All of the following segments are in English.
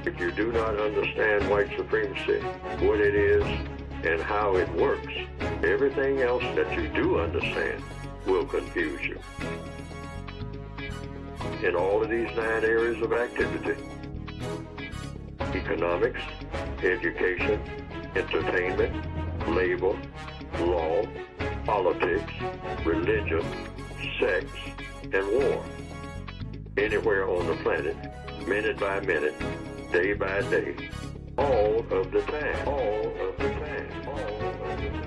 If you do not understand white supremacy, what it is, and how it works, everything else that you do understand will confuse you. In all of these 9 areas of activity, economics, education, entertainment, labor, law, politics, religion, sex, and war. Anywhere on the planet, minute by minute, day by day, all of the time, all of the time, all of the time.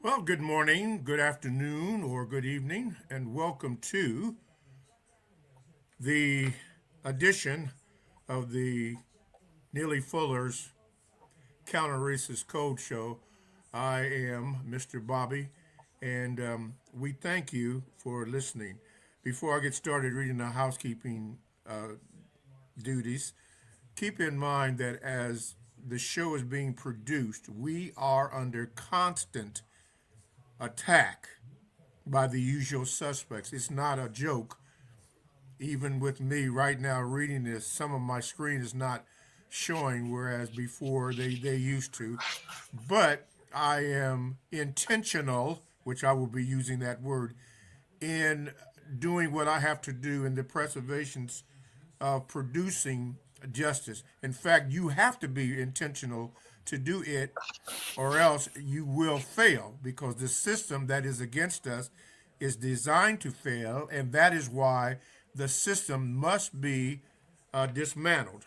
Well, good morning, good afternoon, or good evening, and welcome to the edition of the Neely Fuller's Counter-Racist Code Show. I am Mr. Bobby, and we thank you for listening. Before I get started reading the housekeeping duties, keep in mind that as the show is being produced, we are under constant attack by the usual suspects. It's not a joke. Even with me right now reading this, some of my screen is not showing, whereas before they used to. But I am intentional, which I will be using that word, in doing what I have to do in the preservations of producing justice. In fact, you have to be intentional to do it, or else you will fail, because the system that is against us is designed to fail, and that is why the system must be dismantled.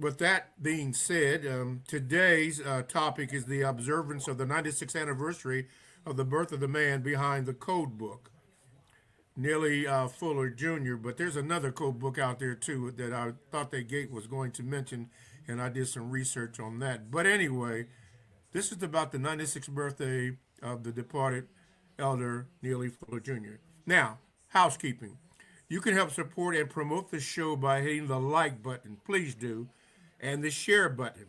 With that being said, today's topic is the observance of the 96th anniversary of the birth of the man behind the code book, Neely Fuller Jr. But there's another code book out there too that I thought that Gate was going to mention, and I did some research on that. But anyway, this is about the 96th birthday of the departed elder Neely Fuller Jr. Now, housekeeping. You can help support and promote the show by hitting the like button, please do, and the share button.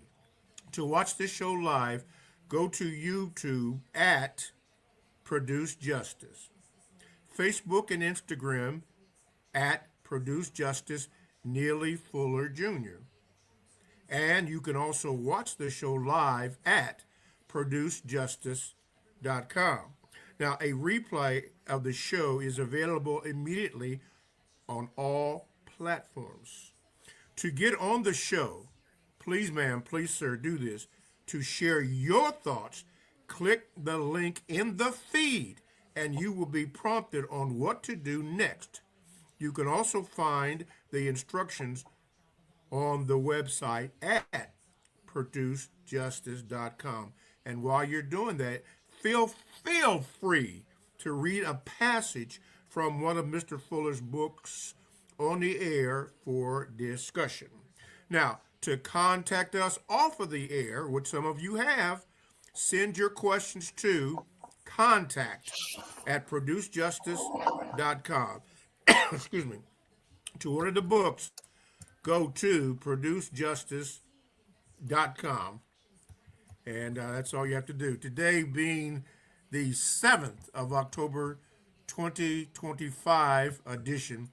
To watch this show live, go to YouTube at Produce Justice, Facebook and Instagram at Produce Justice Neely Fuller Jr. And you can also watch the show live at producejustice.com. Now, a replay of the show is available immediately on all platforms. To get on the show, please, ma'am, please, sir, do this. To share your thoughts, click the link in the feed, and you will be prompted on what to do next. You can also find the instructions on the website at producejustice.com. And while you're doing that, feel free to read a passage from one of Mr. Fuller's books on the air for discussion. Now, to contact us off of the air, which some of you have, send your questions to contact at producejustice.com. Excuse me. To order the books, go to producejustice.com. And that's all you have to do. Today being the 7th of October, 2025 edition.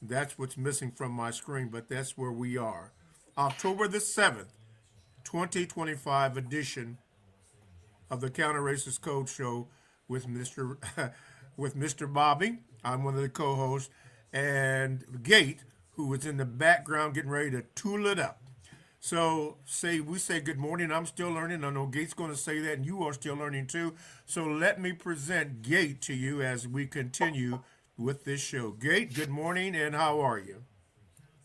That's what's missing from my screen, but that's where we are. October the 7th, 2025 edition of the Counter Racist Code Show with Mr. Bobby. I'm one of the co-hosts, and Gate, who is in the background getting ready to tool it up. So we say good morning. I'm still learning. I know Gate's going to say that, and you are still learning too. So let me present Gate to you as we continue with this show. Gate, good morning, and how are you?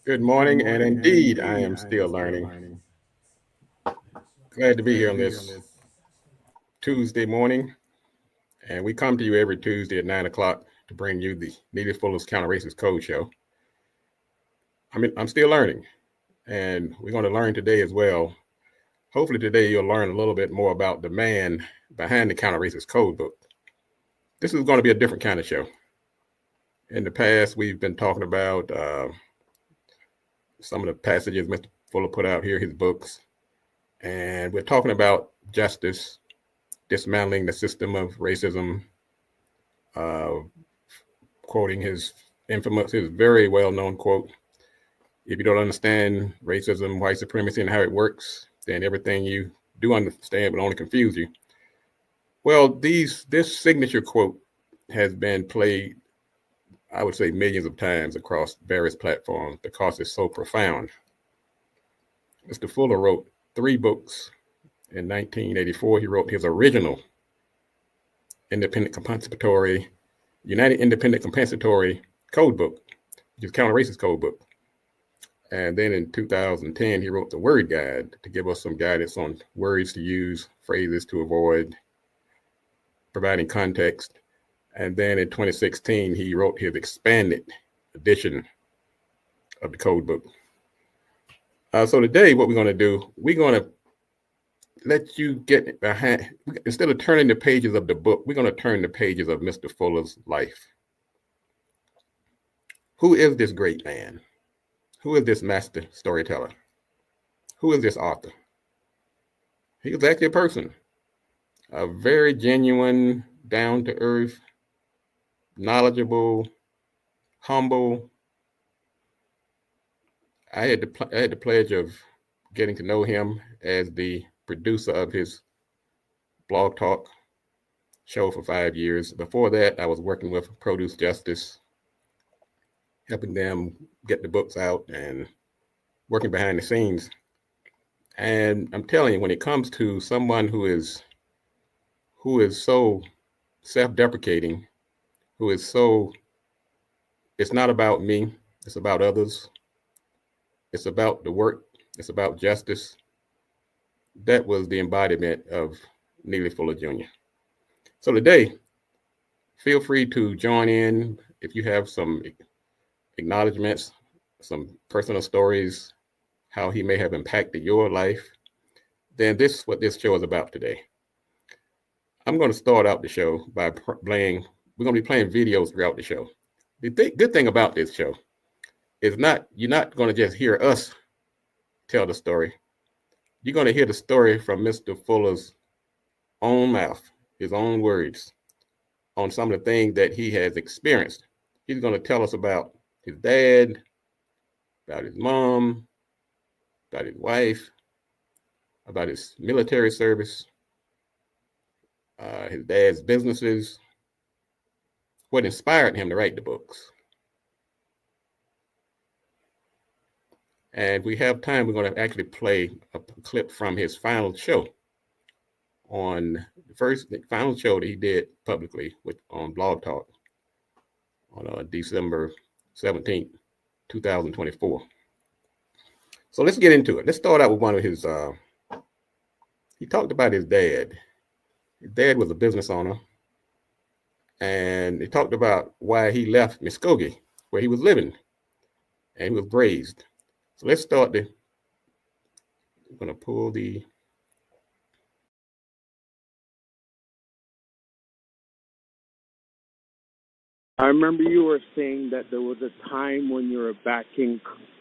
Good morning, and indeed, I am still learning. Glad to be here on this Tuesday morning, and we come to you every Tuesday at 9 o'clock to bring you the Neely Fuller's Counter Racist Code Show. I'm still learning, and we're going to learn today as well. Hopefully today you'll learn a little bit more about the man behind the Counter Racist Code book. This is going to be a different kind of show. In the past, we've been talking about some of the passages Mr. Fuller put out here, his books, and we're talking about justice, dismantling the system of racism, quoting his very well-known quote, "If you don't understand racism, white supremacy, and how it works, then everything you do understand will only confuse you." Well, this signature quote has been played, I would say, millions of times across various platforms because it's so profound. Mr. Fuller wrote 3 books. In 1984, he wrote his original United Independent Compensatory Code Book, which is Counter-Racist Code Book. And then in 2010, he wrote the Word Guide to give us some guidance on words to use, phrases to avoid, providing context. And then in 2016, he wrote his expanded edition of the code book. So today, what we're going to do, we're going to let you get behind, instead of turning the pages of the book, we're going to turn the pages of Mr. Fuller's life. Who is this great man? Who is this master storyteller? Who is this author? He was actually a person, a very genuine, down-to-earth, knowledgeable, humble. I had the pleasure of getting to know him as the producer of his Blog Talk show for 5 years. Before that, I was working with Produce Justice, helping them get the books out and working behind the scenes. And I'm telling you, when it comes to someone who is so self-deprecating, it's not about me, it's about others. It's about the work, it's about justice. That was the embodiment of Neely Fuller Jr. So today, feel free to join in if you have some acknowledgments, some personal stories, how he may have impacted your life. Then this is what this show is about today. I'm going to start out the show by we're going to be playing videos throughout the show. The good thing about this show is you're not going to just hear us tell the story. You're going to hear the story from Mr. Fuller's own mouth, his own words, on some of the things that he has experienced. He's going to tell us about his dad, about his mom, about his wife, about his military service, his dad's businesses, what inspired him to write the books. And if we have time, we're going to actually play a clip from his final show the final show that he did publicly on Blog Talk on December 17th, 2024. So let's get into it. Let's start out with one of his, he talked about his dad. His dad was a business owner, and he talked about why he left Muskogee, where he was living, and he was raised. So let's start I'm going to pull the. I remember you were saying that there was a time when you were back in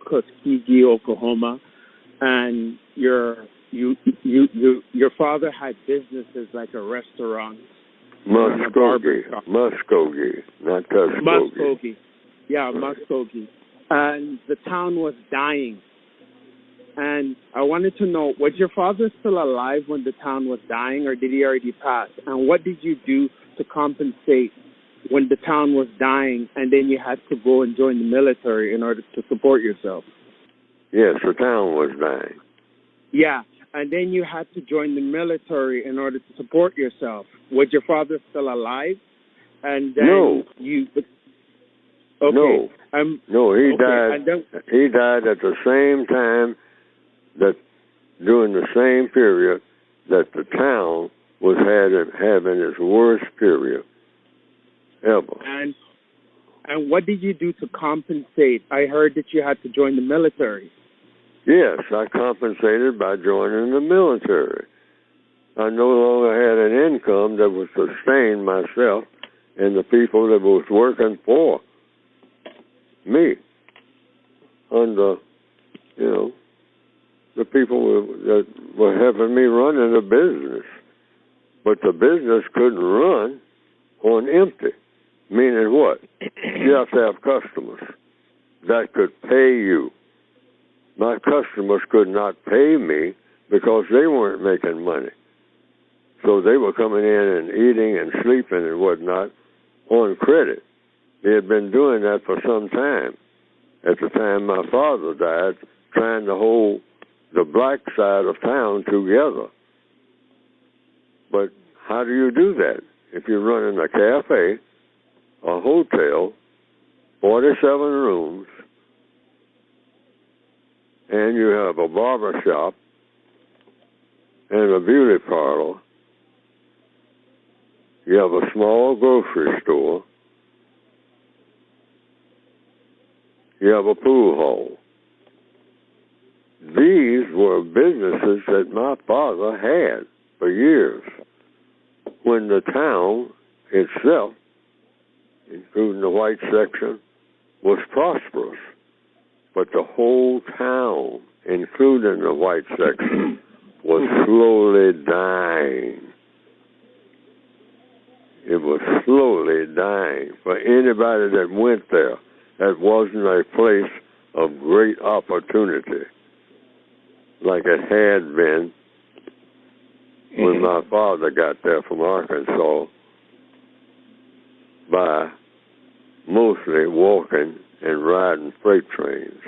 Tuskegee, Oklahoma, and your father had businesses like a restaurant. Muskogee, not Tuskegee. Muskogee. Yeah, Muskogee. And the town was dying. And I wanted to know, was your father still alive when the town was dying, or did he already pass? And what did you do to compensate when the town was dying and then you had to go and join the military in order to support yourself? Yes, the town was dying. Yeah, and then you had to join the military in order to support yourself. Was your father still alive? And then no. Okay. No, he died. He died at the same time during the same period that the town was having its worst period ever. And what did you do to compensate? I heard that you had to join the military. Yes, I compensated by joining the military. I no longer had an income that would sustain myself and the people that was working for me under, the people that were helping me running the business. But the business couldn't run on empty. Meaning what? You have to have customers that could pay you. My customers could not pay me because they weren't making money. So they were coming in and eating and sleeping and whatnot on credit. They had been doing that for some time. At the time my father died, trying to hold the black side of town together. But how do you do that? If you're running a cafe, a hotel, 47 rooms, and you have a barber shop and a beauty parlor, you have a small grocery store, you have a pool hall. These were businesses that my father had for years when the town itself, including the white section, was prosperous. But the whole town, including the white section, was slowly dying. It was slowly dying. For anybody that went there, that wasn't a place of great opportunity, like it had been when my father got there from Arkansas by mostly walking and riding freight trains.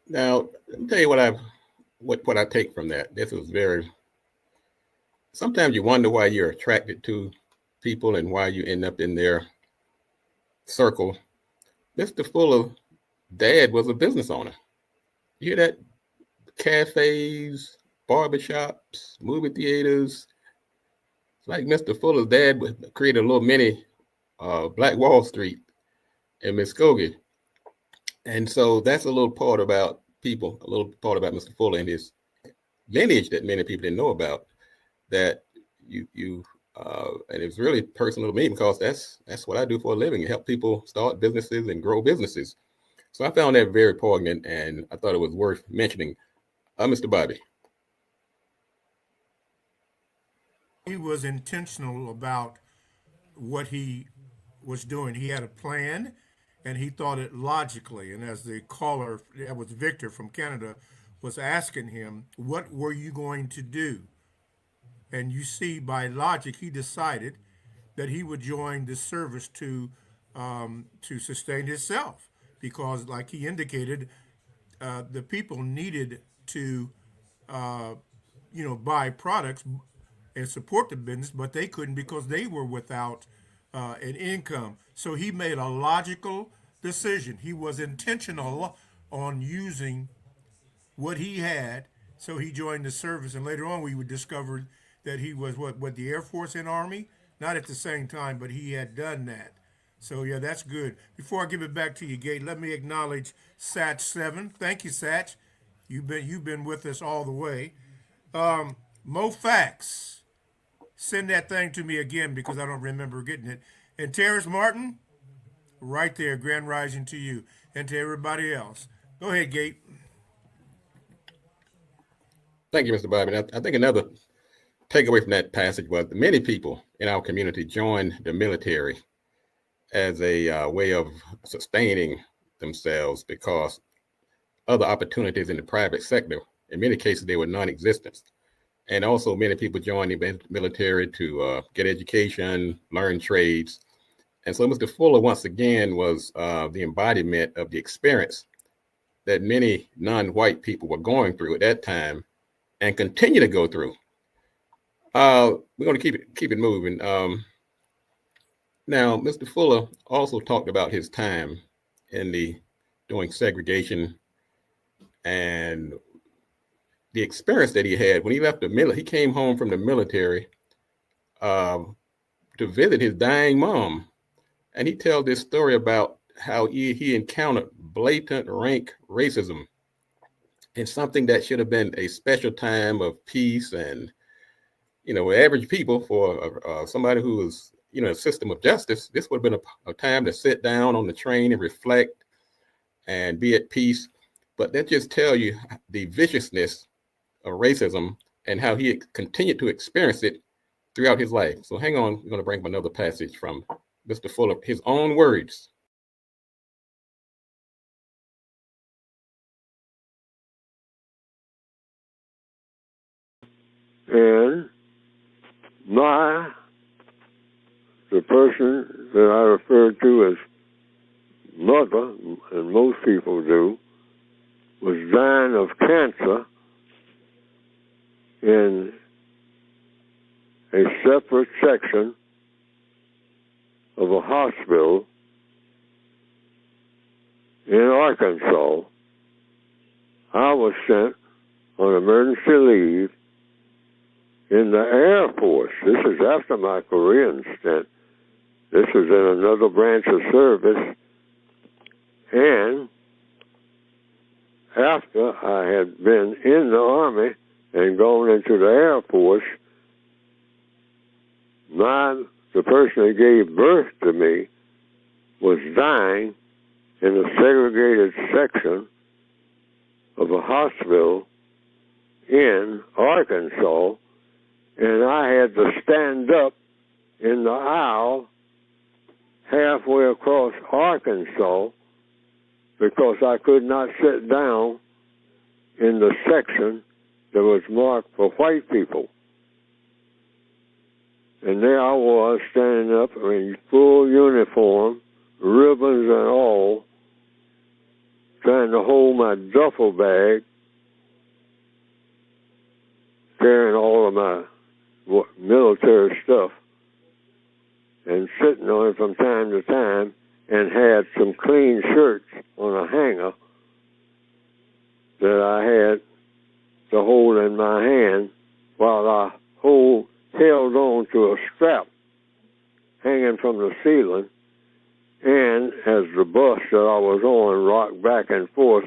Now, let me tell you what I take from that. This was very. Sometimes you wonder why you're attracted to people and why you end up in their circle. Mr. Fuller's dad was a business owner. You hear that? Cafes, barbershops, movie theaters. It's like Mr. Fuller's dad created a little mini Black Wall Street in Muskogee. And so that's a little part about people, a little part about Mr. Fuller and his lineage that many people didn't know about. That and it's really personal to me because that's what I do for a living, help people start businesses and grow businesses. So I found that very poignant, and I thought it was worth mentioning. Mr. Bobby. He was intentional about what he was doing. He had a plan, and he thought it logically. And as the caller, that was Victor from Canada, was asking him, what were you going to do? And you see, by logic, he decided that he would join the service to sustain himself, because, like he indicated, the people needed to, buy products and support the business, but they couldn't because they were without an income. So he made a logical decision. He was intentional on using what he had. So he joined the service, and later on we would discover that he was what the Air Force and Army, not at the same time, but he had done that. So yeah, that's good. Before I give it back to you, Gate, let me acknowledge Satch7. Thank you, Satch. You've been with us all the way. Mo Fax, send that thing to me again because I don't remember getting it. And Terrace Martin, right there, Grand Rising to you and to everybody else. Go ahead, Gate. Thank you, Mr. Bobby. I think another takeaway from that passage was that many people in our community joined the military as a way of sustaining themselves because other opportunities in the private sector, in many cases, they were non-existent. And also many people joined the military to get education, learn trades. And so Mr. Fuller, once again, was the embodiment of the experience that many non-white people were going through at that time and continue to go through. We're going to keep it moving. Now, Mr. Fuller also talked about his time doing segregation and the experience that he had when he left the military. He came home from the military to visit his dying mom, and he tells this story about how he encountered blatant rank racism in something that should have been a special time of peace and, average people for somebody who was, a system of justice. This would have been a time to sit down on the train and reflect and be at peace. But that just tell you the viciousness of racism and how he continued to experience it throughout his life. So hang on, we're going to bring up another passage from Mr. Fuller, his own words. And the person that I refer to as mother, and most people do, was dying of cancer in a separate section of a hospital in Arkansas. I was sent on emergency leave in the Air Force. This is after my Korean stint. This is in another branch of service. And after I had been in the Army and gone into the Air Force, the person that gave birth to me was dying in a segregated section of a hospital in Arkansas, and I had to stand up in the aisle halfway across Arkansas because I could not sit down in the section that was marked for white people. And there I was standing up in full uniform, ribbons and all, trying to hold my duffel bag, carrying all of my military stuff, and sitting on it from time to time, and had some clean shirts on a hanger that I had to hold in my hand while I held on to a strap hanging from the ceiling, and as the bus that I was on rocked back and forth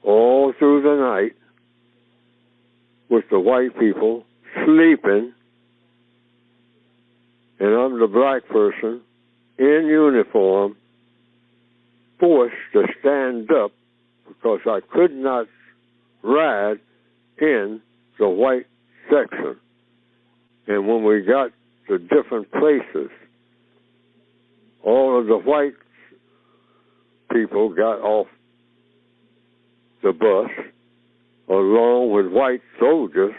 all through the night with the white people sleeping, and I'm the black person in uniform forced to stand up because I could not ride in the white section. And when we got to different places, all of the white people got off the bus, along with white soldiers,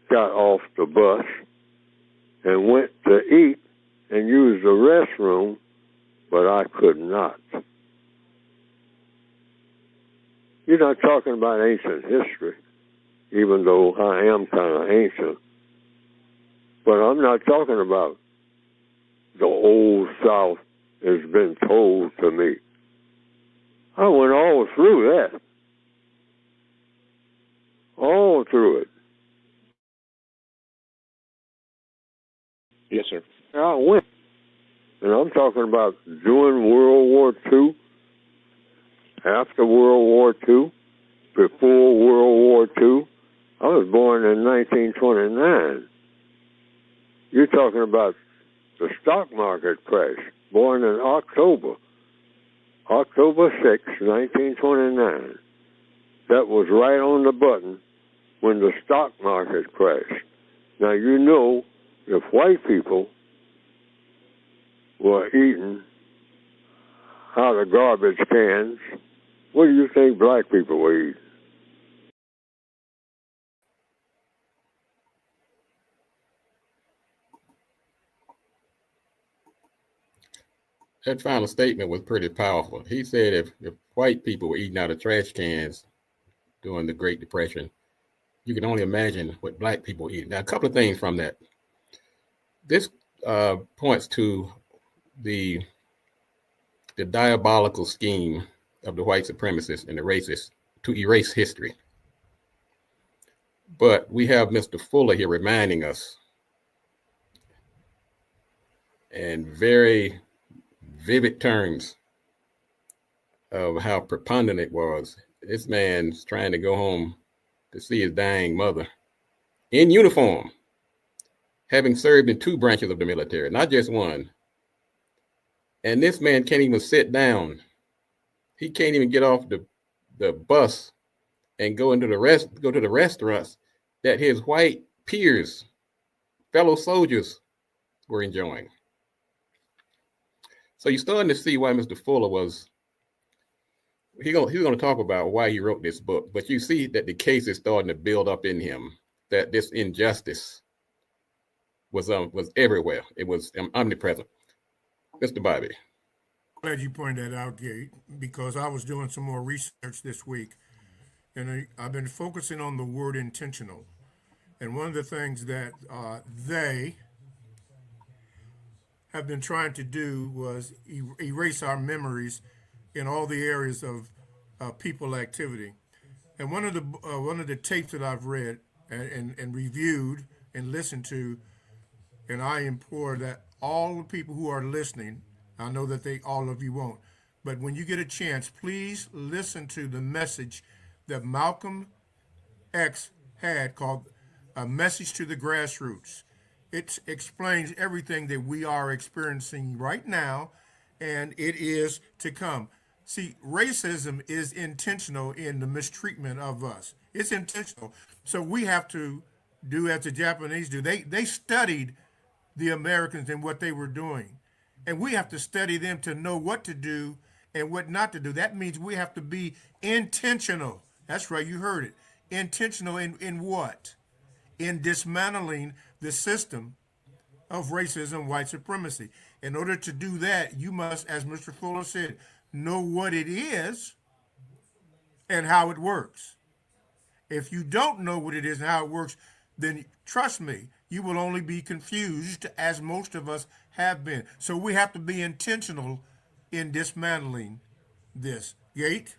got off the bus and went to eat and use the restroom, but I could not. You're not talking about ancient history, even though I am kind of ancient. But I'm not talking about the old South has been told to me. I went all through that. All through it. Yes, sir. I went. And I'm talking about during World War II, after World War II, before World War II. I was born in 1929. You're talking about the stock market crash, born in October 6, 1929. That was right on the button when the stock market crashed. Now, you know, if white people were eating out of garbage cans, what do you think black people were eating? That final statement was pretty powerful. He said if white people were eating out of trash cans during the Great Depression, you can only imagine what black people were eating. Now, a couple of things from that. This points to the diabolical scheme of the white supremacists and the racists to erase history. But we have Mr. Fuller here reminding us in very vivid terms of how preponderant it was this man's trying to go home to see his dying mother in uniform, having served in 2 branches of the military, not just one. And this man can't even sit down. He can't even get off the bus and go to the restaurants that his white peers, fellow soldiers, were enjoying. So you're starting to see why Mr. Fuller was. He's going to talk about why he wrote this book, but you see that the case is starting to build up in him, that this injustice was everywhere. It was omnipresent. Mr. Bobby. Glad you pointed that out, Gate, because I was doing some more research this week, and I've been focusing on the word intentional. And one of the things that they have been trying to do was erase our memories in all the areas of people activity. And one of the tapes that I've read and reviewed and listened to, and I implore that all the people who are listening, I know that all of you won't, but when you get a chance, please listen to the message that Malcolm X had called A Message to the Grassroots. It explains everything that we are experiencing right now, and it is to come. See, racism is intentional in the mistreatment of us. It's intentional. So we have to do as the Japanese do. They studied the Americans and what they were doing. And we have to study them to know what to do and what not to do. That means we have to be intentional. That's right, you heard it. Intentional in what? In dismantling the system of racism, white supremacy. In order to do that, you must, as Mr. Fuller said, know what it is and how it works. If you don't know what it is and how it works, then trust me, you will only be confused, as most of us have been. So we have to be intentional in dismantling this. Gate?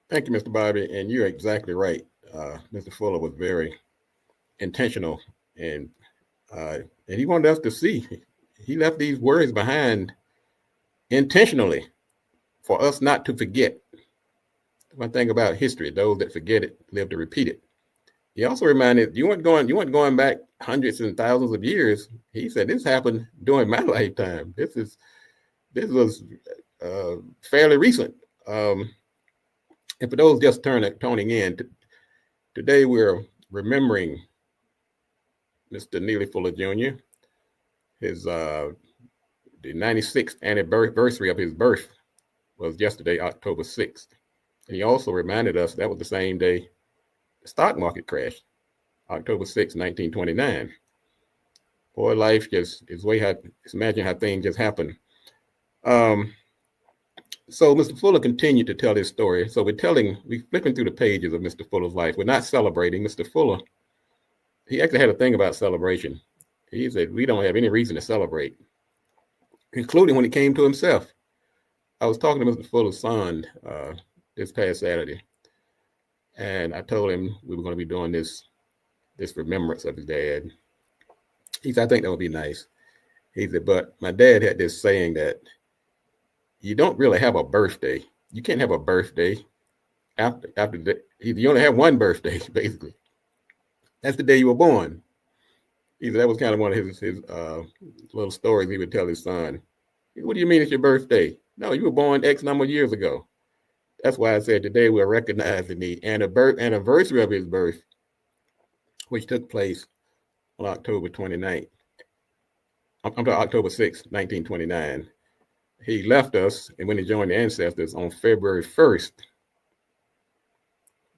Thank you, Mr. Bobby. And you're exactly right. Mr. Fuller was very intentional, and he wanted us to see. He left these words behind intentionally for us not to forget. One thing about history, those that forget it live to repeat it. He also reminded you weren't going back hundreds and thousands of years. He said this happened during my lifetime. This was fairly recent. And for those just toning in, today we're remembering Mr. Neely Fuller Jr. His the 96th anniversary of his birth was yesterday, October 6th. And he also reminded us that was the same day the stock market crashed, October 6, 1929. Boy, life just is just imagine how things just happen. So Mr. Fuller continued to tell his story. So we're flipping through the pages of Mr. Fuller's life. We're not celebrating. Mr. Fuller, he actually had a thing about celebration. He said, we don't have any reason to celebrate, including when it came to himself. I was talking to Mr. Fuller's son this past Saturday, and I told him we were going to be doing this remembrance of his dad. He said, I think that would be nice. He said, but my dad had this saying that you don't really have a birthday. You can't have a birthday after you only have one birthday, basically. That's the day you were born. He said that was kind of one of his little stories he would tell his son. What do you mean it's your birthday? No, you were born X number of years ago. That's why I said today we're recognizing the anniversary of his birth, which took place on October 29th. I'm sorry, October 6th, 1929. He left us and went to join the ancestors on February 1st,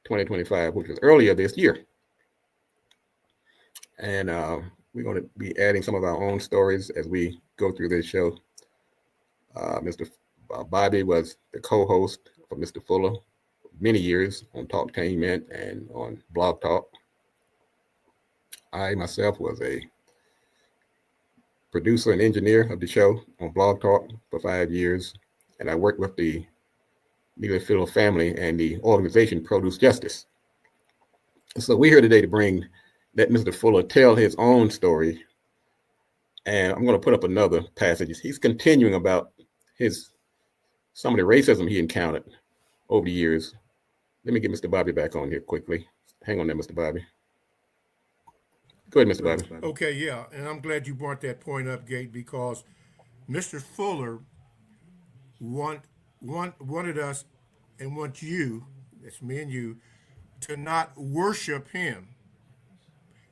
2025, which was earlier this year. And we're going to be adding some of our own stories as we go through this show. Mr. Bobby was the co-host for Mr. Fuller many years on Talktainment and on Blog Talk. I myself was a producer and engineer of the show on Blog Talk for 5 years, and I worked with the Neely Fuller family and the organization Produce Justice. So we're here today to let Mr. Fuller tell his own story, and I'm going to put up another passage. He's continuing about some of the racism he encountered over the years. Let me get Mr. Bobby back on here quickly. Hang on there, Mr. Bobby. Go ahead, Mr. Bobby. Okay, yeah, and I'm glad you brought that point up, Gate, because Mr. Fuller wanted us and want you, that's me and you, to not worship him.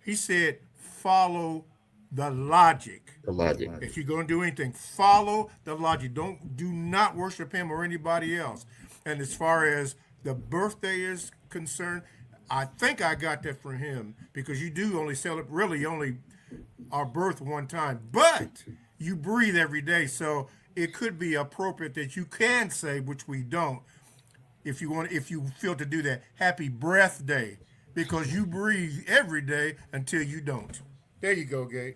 He said, follow the logic. The logic. If you're going to do anything, follow the logic. Do not worship him or anybody else. And as far as the birthday is concerned, I think I got that from him, because you do only celebrate really only our birth one time, but you breathe every day, so it could be appropriate that you can say, which we don't, if you feel to do that, happy breath day, because you breathe every day until you don't. There you go, Gabe.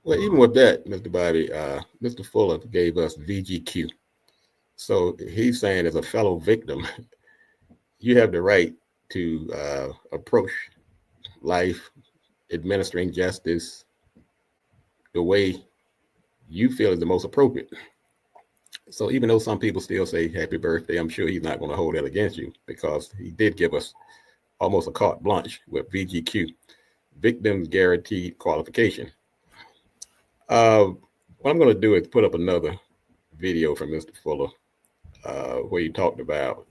Well, even with that, Mr. Bobby, Mr. Fuller gave us VGQ. So he's saying, as a fellow victim, you have the right to approach life, administering justice, the way you feel is the most appropriate. So even though some people still say happy birthday, I'm sure he's not going to hold that against you, because he did give us almost a carte blanche with VGQ, Victims Guaranteed Qualification. What I'm going to do is put up another video from Mr. Fuller where he talked about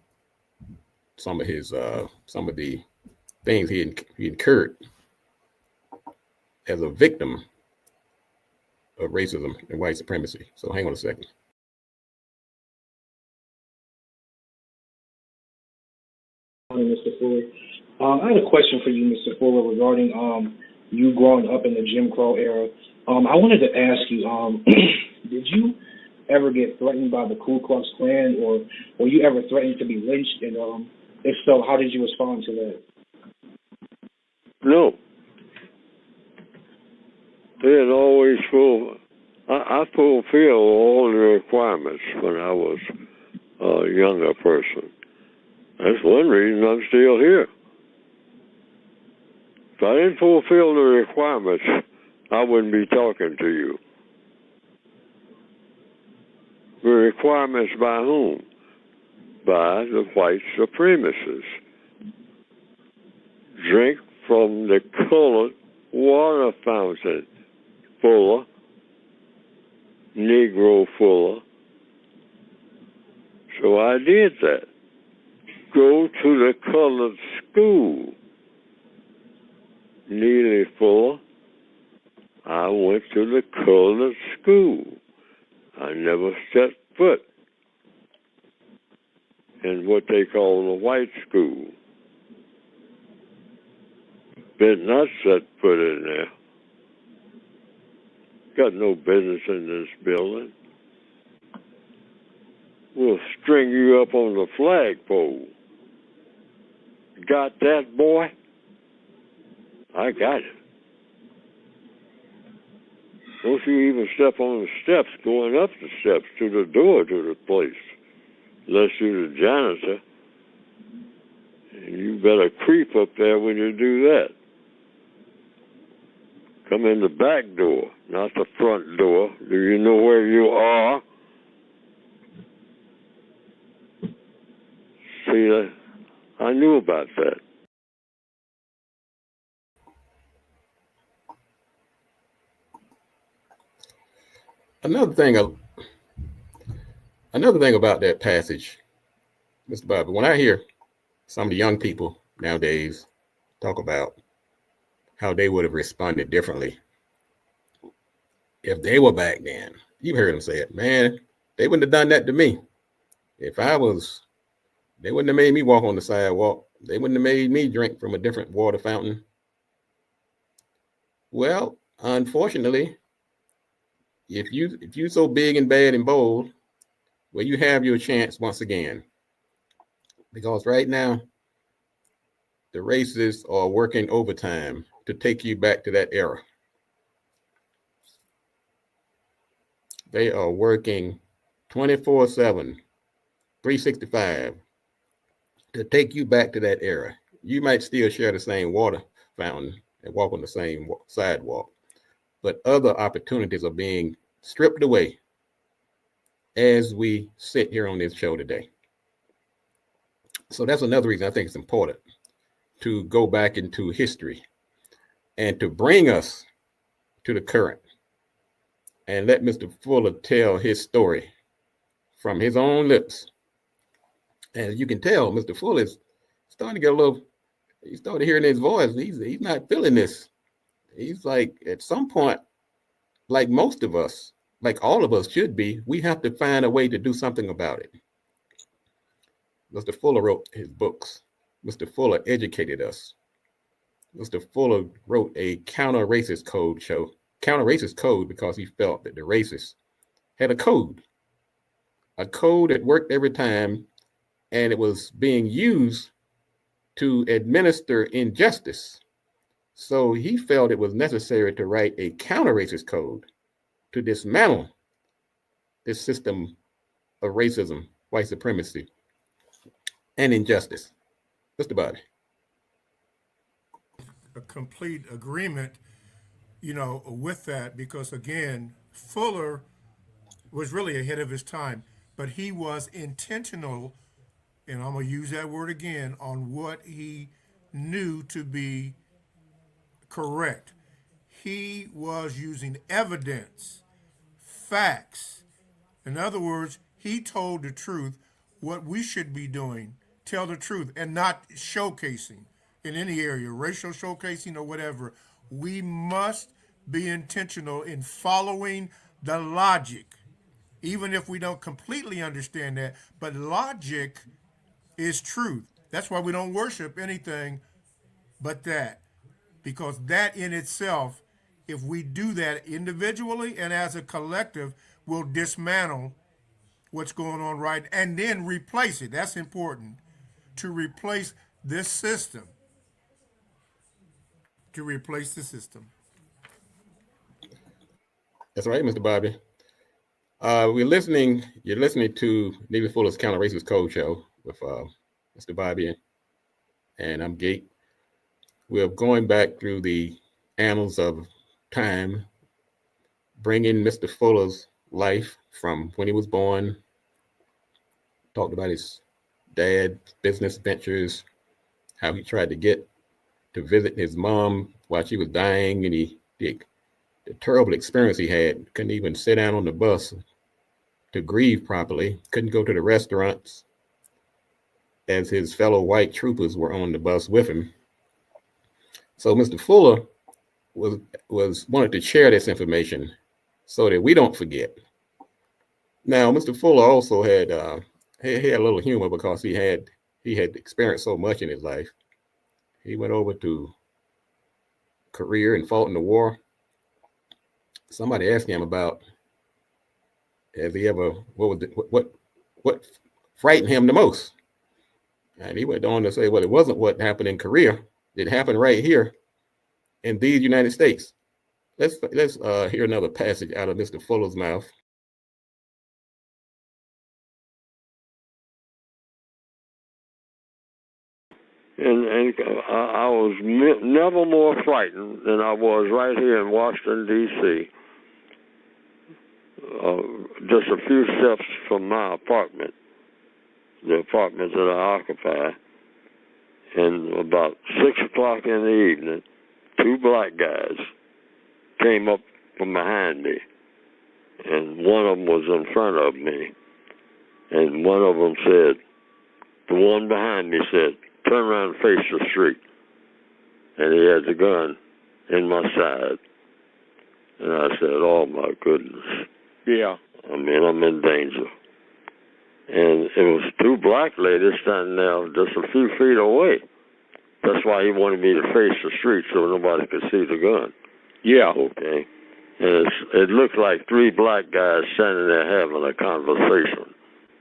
some of the things he incurred as a victim of racism and white supremacy. So hang on a second. Mr. Fuller. I had a question for you, Mr. Fuller, regarding you growing up in the Jim Crow era. I wanted to ask you, did you ever get threatened by the Ku Klux Klan, or were you ever threatened to be lynched? And if so, how did you respond to that? No. They had always I fulfilled all the requirements when I was a younger person. That's one reason I'm still here. If I didn't fulfill the requirements, I wouldn't be talking to you. The requirements by whom? By the white supremacists. Drink from the colored water fountain, Fuller, Negro Fuller. So I did that. Go to the colored school, Neely Fuller. I went to the colored school. I never set foot in what they call the white school. Did not set foot in there. Got no business in this building. We'll string you up on the flagpole. Got that, boy? I got it. Don't you even step on the steps going up the steps to the door to the place, unless you're the janitor. And you better creep up there when you do that. Come in the back door, not the front door. Do you know where you are? See, I knew about that. Another thing about that passage, Mr. Bobby, when I hear some of the young people nowadays talk about how they would have responded differently if they were back then, you've heard them say it, man, they wouldn't have done that to me. If I was, they wouldn't have made me walk on the sidewalk. They wouldn't have made me drink from a different water fountain. Well, unfortunately, if you're so big and bad and bold, well, you have your chance once again. Because right now, the racists are working overtime to take you back to that era. They are working 24/7, 365 to take you back to that era. You might still share the same water fountain and walk on the same sidewalk, but other opportunities are being stripped away as we sit here on this show today. So that's another reason I think it's important to go back into history and to bring us to the current and let Mr. Fuller tell his story from his own lips. And you can tell Mr. Fuller is starting to get a little, he started hearing his voice. He's not feeling this. He's like, at some point, like most of us, like all of us should be, we have to find a way to do something about it. Mr. Fuller wrote his books. Mr. Fuller educated us. Mr. Fuller wrote a counter-racist code show. Counter-racist code because he felt that the racists had a code that worked every time, and it was being used to administer injustice. So he felt it was necessary to write a counter-racist code to dismantle this system of racism, white supremacy, and injustice. Mr. Bobby. A complete agreement, with that, because again, Fuller was really ahead of his time, but he was intentional, and I'm going to use that word again, on what he knew to be correct. He was using evidence, facts. In other words, he told the truth, what we should be doing, tell the truth, and not showcasing in any area, racial showcasing or whatever. We must be intentional in following the logic, even if we don't completely understand that. But logic is truth. That's why we don't worship anything but that, because that in itself, if we do that individually and as a collective, will dismantle what's going on right and then replace it. That's important, to replace this system. To replace the system. That's right, Mr. Bobby. You're listening to Neely Fuller's Counter-Racist Code Show with Mr. Bobby and I'm Gate. We're going back through the annals of time, bringing Mr. Fuller's life from when he was born, talked about his dad's business ventures, how he tried to get to visit his mom while she was dying, and the terrible experience he had. Couldn't even sit down on the bus to grieve properly, couldn't go to the restaurants as his fellow white troopers were on the bus with him. So Mr. Fuller was wanted to share this information so that we don't forget. Now, Mr. Fuller also had he had a little humor because he had experienced so much in his life. He went over to Korea and fought in the war. Somebody asked him about, has he ever, what frightened him the most? And he went on to say, well, it wasn't what happened in Korea. It happened right here in these United States. Let's hear another passage out of Mr. Fuller's mouth. And I was never more frightened than I was right here in Washington, D.C., just a few steps from my apartment, the apartment that I occupy. And about 6 o'clock in the evening, 2 black guys came up from behind me, and one of them was in front of me. And one of them said, the one behind me said, turn around and face the street. And he had the gun in my side. And I said, oh my goodness. Yeah. I mean, I'm in danger. And it was 2 black ladies standing there just a few feet away. That's why he wanted me to face the street so nobody could see the gun. Yeah. Okay. And it looked like 3 black guys standing there having a conversation.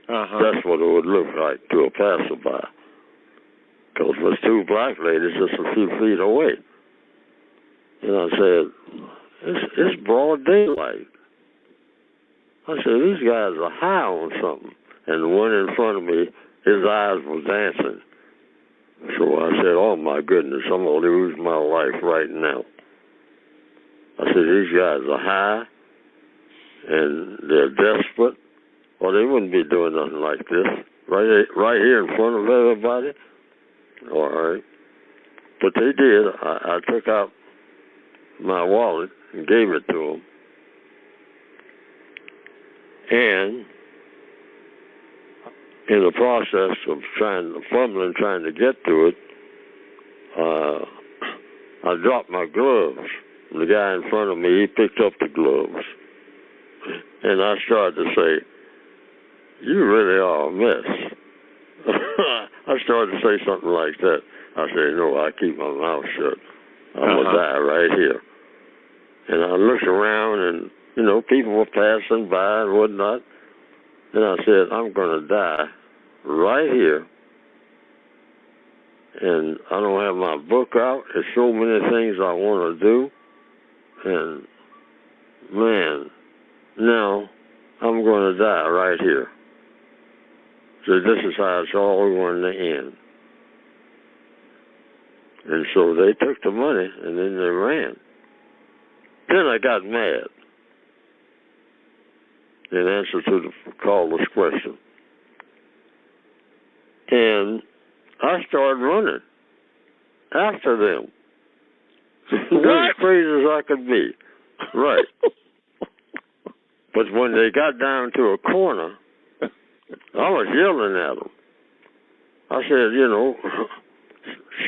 Uh-huh. That's what it would look like to a passerby. Because there's 2 black ladies just a few feet away. And I said, it's broad daylight. I said, these guys are high on something. And the one in front of me, his eyes were dancing. So I said, oh my goodness, I'm going to lose my life right now. I said, these guys are high, and they're desperate. Well, they wouldn't be doing nothing like this right here in front of everybody. All right. But they did. I took out my wallet and gave it to them. And in the process of trying to get to it, I dropped my gloves. The guy in front of me, he picked up the gloves. And I started to say, "You really are a mess." I started to say something like that. I said, "No, I keep my mouth shut. I'm going to die right here." And I looked around and, people were passing by and whatnot. And I said, "I'm going to die right here. And I don't have my book out. There's so many things I want to do. And, man, now I'm going to die right here. So this is how it's all going to end." And so they took the money, and then they ran. Then I got mad in answer to the caller's question. And I started running after them. As crazy as I could be. Right. But when they got down to a corner, I was yelling at them. I said,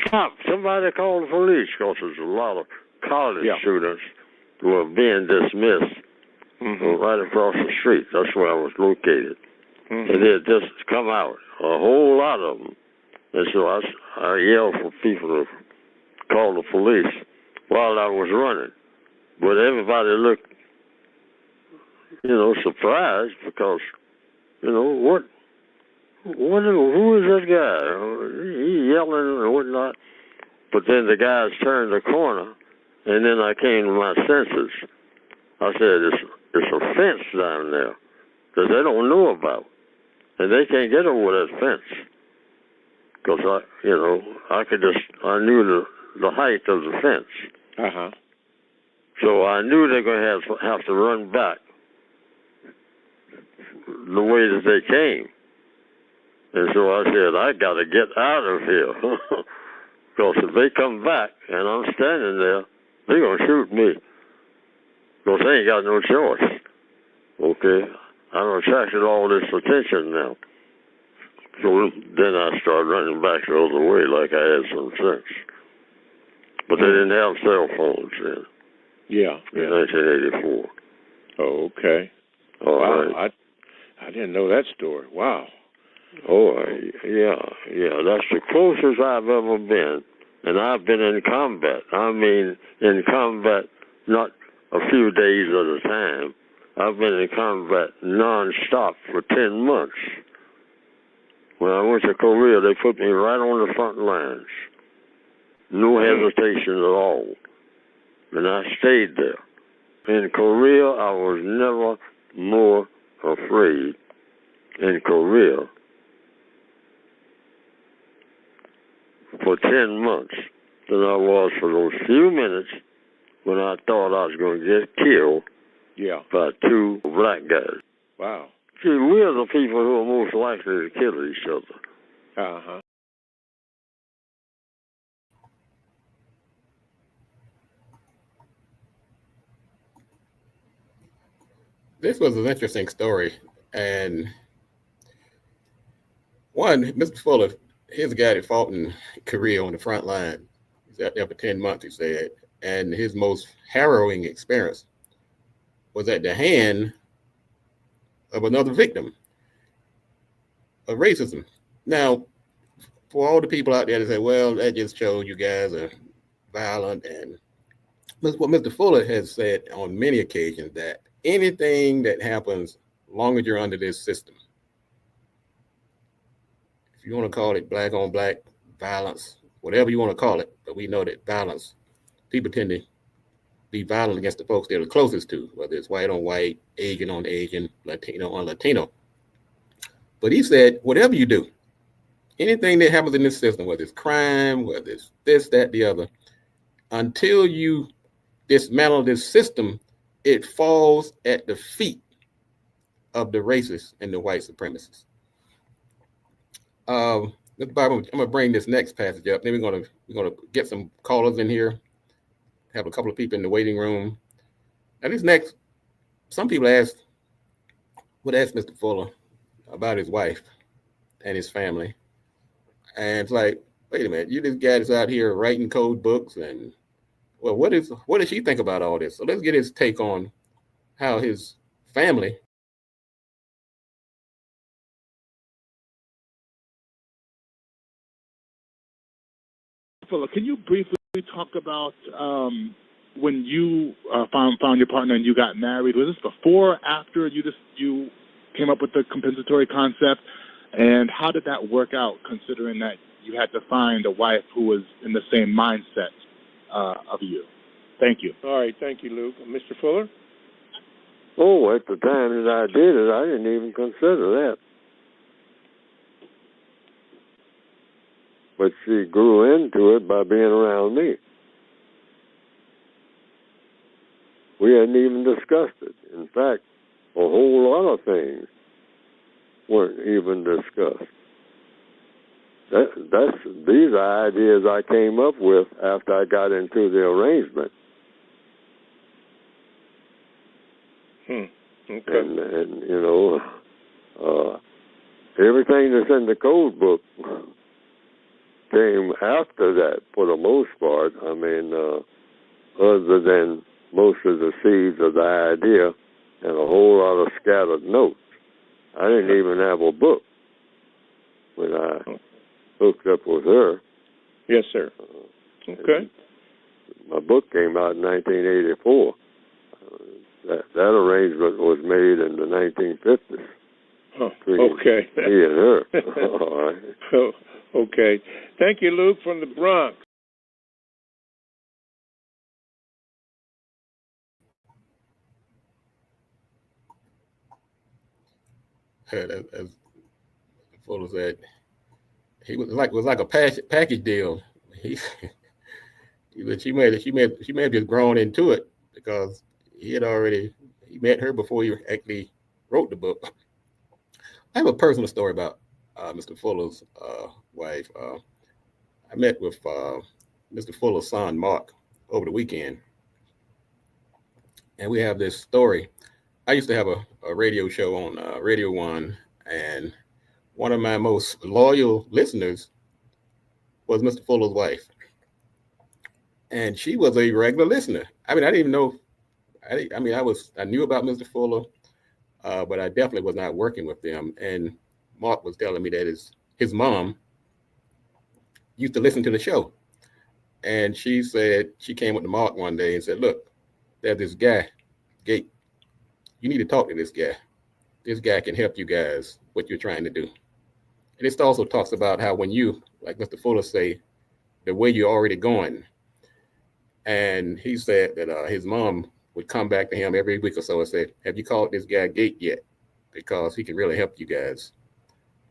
"Stop. Somebody call the police," because there's a lot of college students who were being dismissed right across the street. That's where I was located. And they had just come out, a whole lot of them. And so I yelled for people to call the police while I was running. But everybody looked, surprised because, who is this guy? He yelling and whatnot. But then the guys turned the corner, and then I came to my senses. I said, it's a fence down there that they don't know about. And they can't get over that fence. Because I knew the height of the fence. So I knew they're going to have to run back the way that they came. And so I said, I got to get out of here. Because if they come back and I'm standing there, they're going to shoot me. Because they ain't got no choice. Okay? I've attracted all this attention now. So then I started running back the other way like I had some sense. But they didn't have cell phones then. Yeah. In 1984. Oh, okay. Wow. Right. I didn't know that story. Wow. Oh, yeah. That's the closest I've ever been. And I've been in combat. I mean, in combat, not a few days at a time. I've been in combat non-stop for 10 months. When I went to Korea, they put me right on the front lines. No hesitation at all. And I stayed there. In Korea, I was never more afraid in Korea for 10 months than I was for those few minutes when I thought I was going to get killed by two black guys. Wow. See, we're the people who are most likely to kill each other. This was an interesting story. And one, Mr. Fuller, here's a guy that fought in Korea on the front line. He's out there for 10 months, he said. And his most harrowing experience was at the hand of another victim of racism. Now, for all the people out there that say, well, that just shows you guys are violent. And what Mr. Fuller has said on many occasions, that anything that happens long as you're under this system, if you want to call it black on black violence, whatever you want to call it, but we know that violence, people tend to be violent against the folks they're the closest to, whether it's white on white, Asian on Asian, Latino on Latino. But he said, whatever you do, anything that happens in this system, whether it's crime, whether it's this, that, the other, until you dismantle this system, it falls at the feet of the racists and the white supremacists. Mr. Bob, I'm gonna bring this next passage up. Then we're gonna get some callers in here. Have a couple of people in the waiting room. Now this next, some people would ask Mr. Fuller about his wife and his family, and it's like, wait a minute, you this guy that's out here writing code books, and well, what does she think about all this? So let's get his take on how his family. Fuller, can you briefly talk about when you found your partner and you got married? Was this before, or after you came up with the compensatory concept? And how did that work out, considering that you had to find a wife who was in the same mindset of you? Thank you. All right, thank you, Luke. Mr. Fuller? Oh, at the time that I did it, I didn't even consider that. But she grew into it by being around me. We hadn't even discussed it. In fact, a whole lot of things weren't even discussed. These are ideas I came up with after I got into the arrangement. Okay. And you know, everything that's in the code book came after that, for the most part. I mean, other than most of the seeds of the idea and a whole lot of scattered notes. I didn't even have a book when I hooked up with her. Yes, sir. Okay. My book came out in 1984. That arrangement was made in the 1950s. Oh, okay. Me and her. All right. Oh, okay. Thank you, Luke, from the Bronx. As Fuller said, he was like a package deal. She may have just grown into it because he met her before he actually wrote the book. I have a personal story about Mr. Fuller's wife. I met with Mr. Fuller's son, Mark, over the weekend. And we have this story. I used to have a radio show on Radio One, and one of my most loyal listeners was Mr. Fuller's wife. And she was a regular listener. I mean, I didn't even know. I knew about Mr. Fuller, but I definitely was not working with them. And Mark was telling me that his mom used to listen to the show. And she said, she came up to Mark one day and said, look, there's this guy, Gate. You need to talk to this guy. This guy can help you guys, what you're trying to do. And it also talks about how when you, like Mr. Fuller say, the way you're already going. And he said that his mom would come back to him every week or so and say, have you called this guy Gate yet? Because he can really help you guys.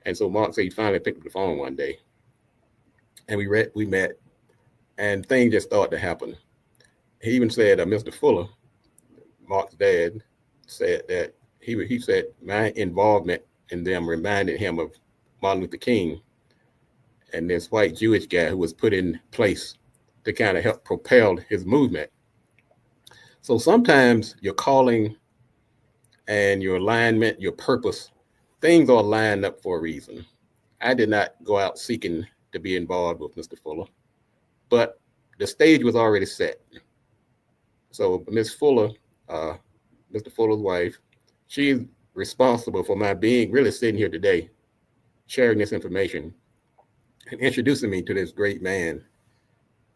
And so Mark said he finally picked up the phone one day. And we met, and things just started to happen. He even said, Mr. Fuller, Mark's dad, said that he said my involvement in them reminded him of Martin Luther King and this white Jewish guy who was put in place to kind of help propel his movement. So sometimes your calling and your alignment, your purpose, things are lined up for a reason. I did not go out seeking to be involved with Mr. Fuller, but the stage was already set. So Ms. Fuller, Mr. Fuller's wife, she's responsible for my being really sitting here today, sharing this information and introducing me to this great man,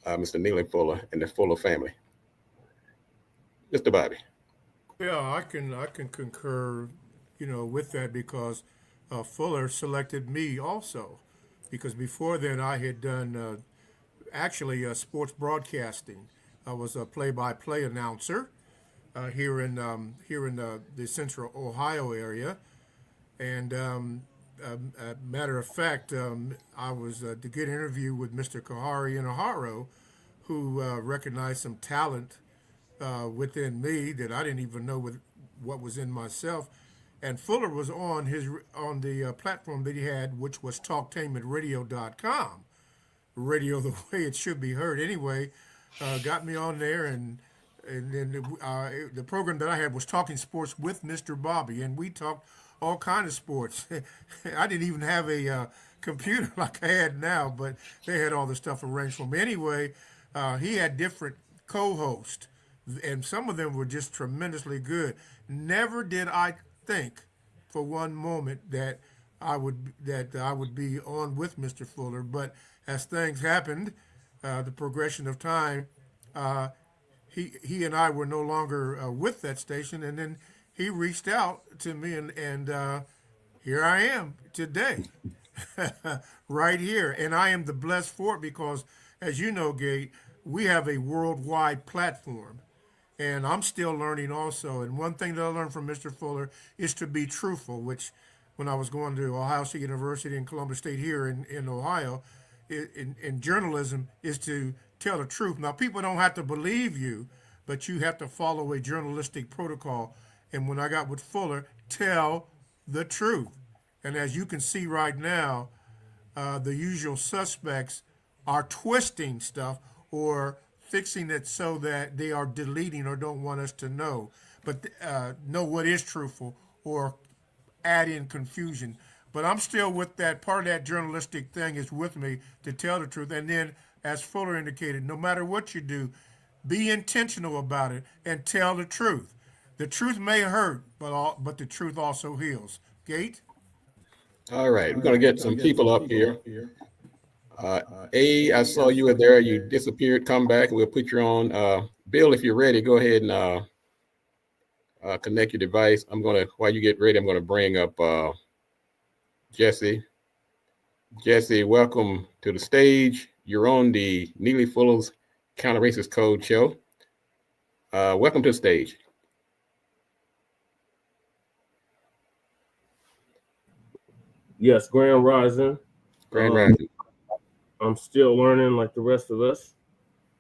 Mr. Neely Fuller and the Fuller family. Mr. Bobby. Yeah, I can concur, with that because Fuller selected me also, because before then I had done actually sports broadcasting. I was a play-by-play announcer here in the Central Ohio area, and matter of fact, I was to get an interview with Mr. Kahari Inaharo, who recognized some talent within me that I didn't even know what was in myself. and Fuller was on the platform that he had, which was talktainmentradio.com, radio the way it should be heard. Anyway, got me on there, and then the program that I had was Talking Sports with Mr. Bobby, and we talked all kind of sports. I didn't even have a computer like I had now, but they had all the stuff arranged for me. Anyway, he had different co-hosts, and some of them were just tremendously good. Never did I think for one moment that I would be on with Mr. Fuller, but as things happened, the progression of time, uh, he and I were no longer with that station, and then he reached out to me, and here I am today, right here, and I am the blessed for it because, as you know, Gate, we have a worldwide platform, and I'm still learning also. And one thing that I learned from Mr. Fuller is to be truthful, which when I was going to Ohio State University and Columbus State here in Ohio, in journalism is to tell the truth. Now, people don't have to believe you, but you have to follow a journalistic protocol. And when I got with Fuller, tell the truth. And as you can see right now, the usual suspects are twisting stuff or fixing it so that they are deleting or don't want us to know, but know what is truthful or add in confusion. But I'm still with that. Part of that journalistic thing is with me to tell the truth. And then, as Fuller indicated, no matter what you do, be intentional about it and tell the truth. The truth may hurt, but the truth also heals. Gate? All right, we're going to get some people up here. I saw you were there. You disappeared. Come back. We'll put you on. Bill, if you're ready, go ahead and connect your device. While you get ready, I'm going to bring up Jesse. Jesse, welcome to the stage. You're on the Neely Fuller's Counter Racist Code show. Welcome to the stage. Yes, Grand Rising. Grand Rising. I'm still learning like the rest of us.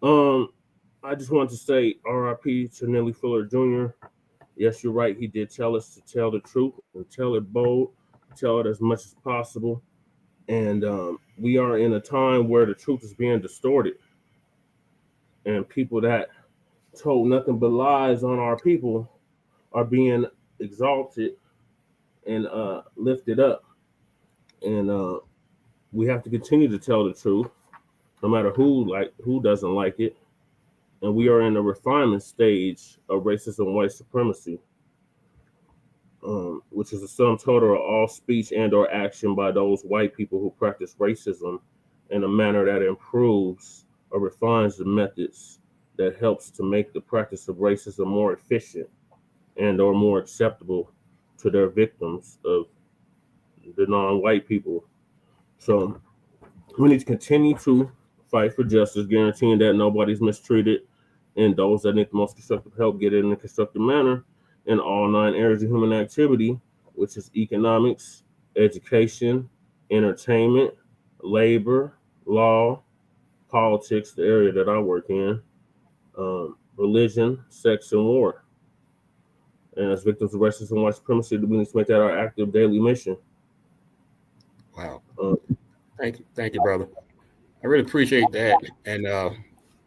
I just want to say RIP to Neely Fuller Jr. Yes, you're right. He did tell us to tell the truth and tell it bold, tell it as much as possible. And we are in a time where the truth is being distorted. And people that told nothing but lies on our people are being exalted and lifted up. And we have to continue to tell the truth, no matter who doesn't like it. And we are in the refinement stage of racism, white supremacy, which is the sum total of all speech and or action by those white people who practice racism in a manner that improves or refines the methods that helps to make the practice of racism more efficient and or more acceptable to their victims of the non-white people. So we need to continue to fight for justice, guaranteeing that nobody's mistreated, and those that need the most constructive help get it in a constructive manner in all 9 areas of human activity, which is economics, education, entertainment, labor, law, politics, the area that I work in, religion, sex, and war. And as victims of racism and white supremacy, we need to make that our active daily mission. Wow. Thank you, brother. I really appreciate that. And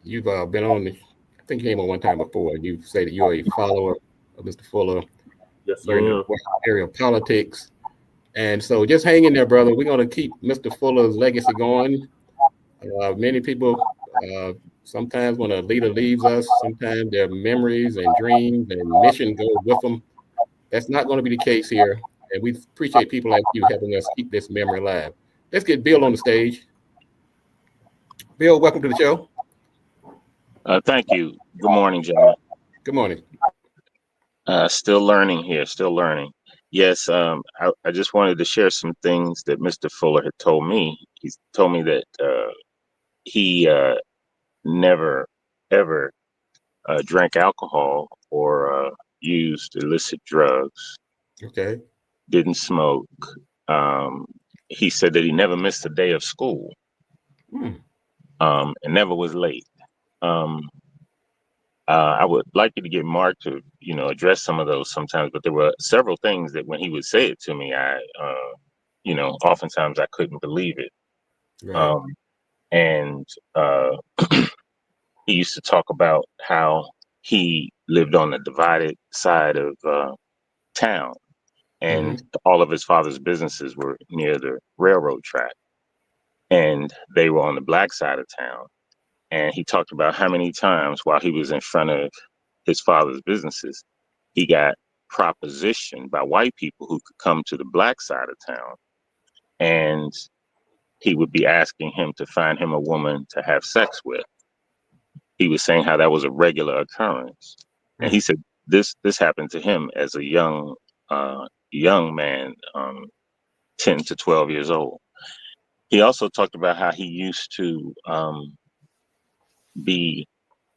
you've been on I think you came on one time before, and you say that you're a follower of Mr. Fuller. Yes, You're in I am. the area of politics. And so just hang in there, brother. We're going to keep Mr. Fuller's legacy going. Many people, sometimes when a leader leaves us, sometimes their memories and dreams and mission go with them. That's not going to be the case here. And we appreciate people like you helping us keep this memory alive. Let's get Bill on the stage. Bill, welcome to the show. Thank you. Good morning, gentlemen. Good morning. Still learning here, still learning. Yes, I just wanted to share some things that Mr. Fuller had told me. He told me that he never, ever drank alcohol or used illicit drugs. Okay. Didn't smoke. He said that he never missed a day of school. And never was late. I would like you to get Mark to, address some of those sometimes, but there were several things that when he would say it to me, oftentimes I couldn't believe it. Right. And he used to talk about how he lived on the divided side of town, and all of his father's businesses were near the railroad track, and they were on the black side of town. And he talked about how many times while he was in front of his father's businesses, he got propositioned by white people who could come to the black side of town, and he would be asking him to find him a woman to have sex with. He was saying how that was a regular occurrence, and he said this happened to him as a young man, 10 to 12 years old. He also talked about how he used to be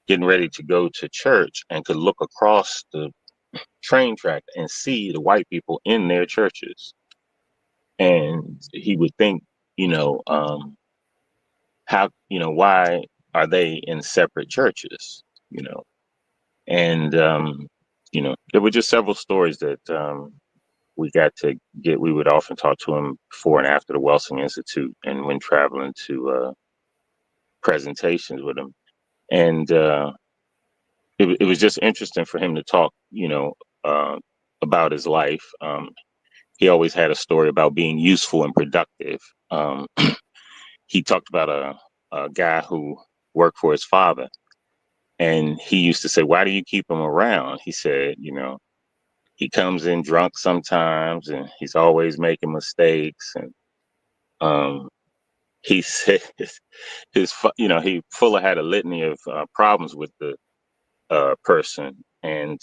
getting ready to go to church and could look across the train track and see the white people in their churches. And he would think, why are they in separate churches? And, there were just several stories that we got to get. We would often talk to him before and after the Welsing Institute and when traveling to presentations with him. And it was just interesting for him to talk, about his life. He always had a story about being useful and productive. He talked about a guy who worked for his father, and he used to say, "Why do you keep him around?" He said, he comes in drunk sometimes, and he's always making mistakes. And he said Fuller had a litany of problems with the person, and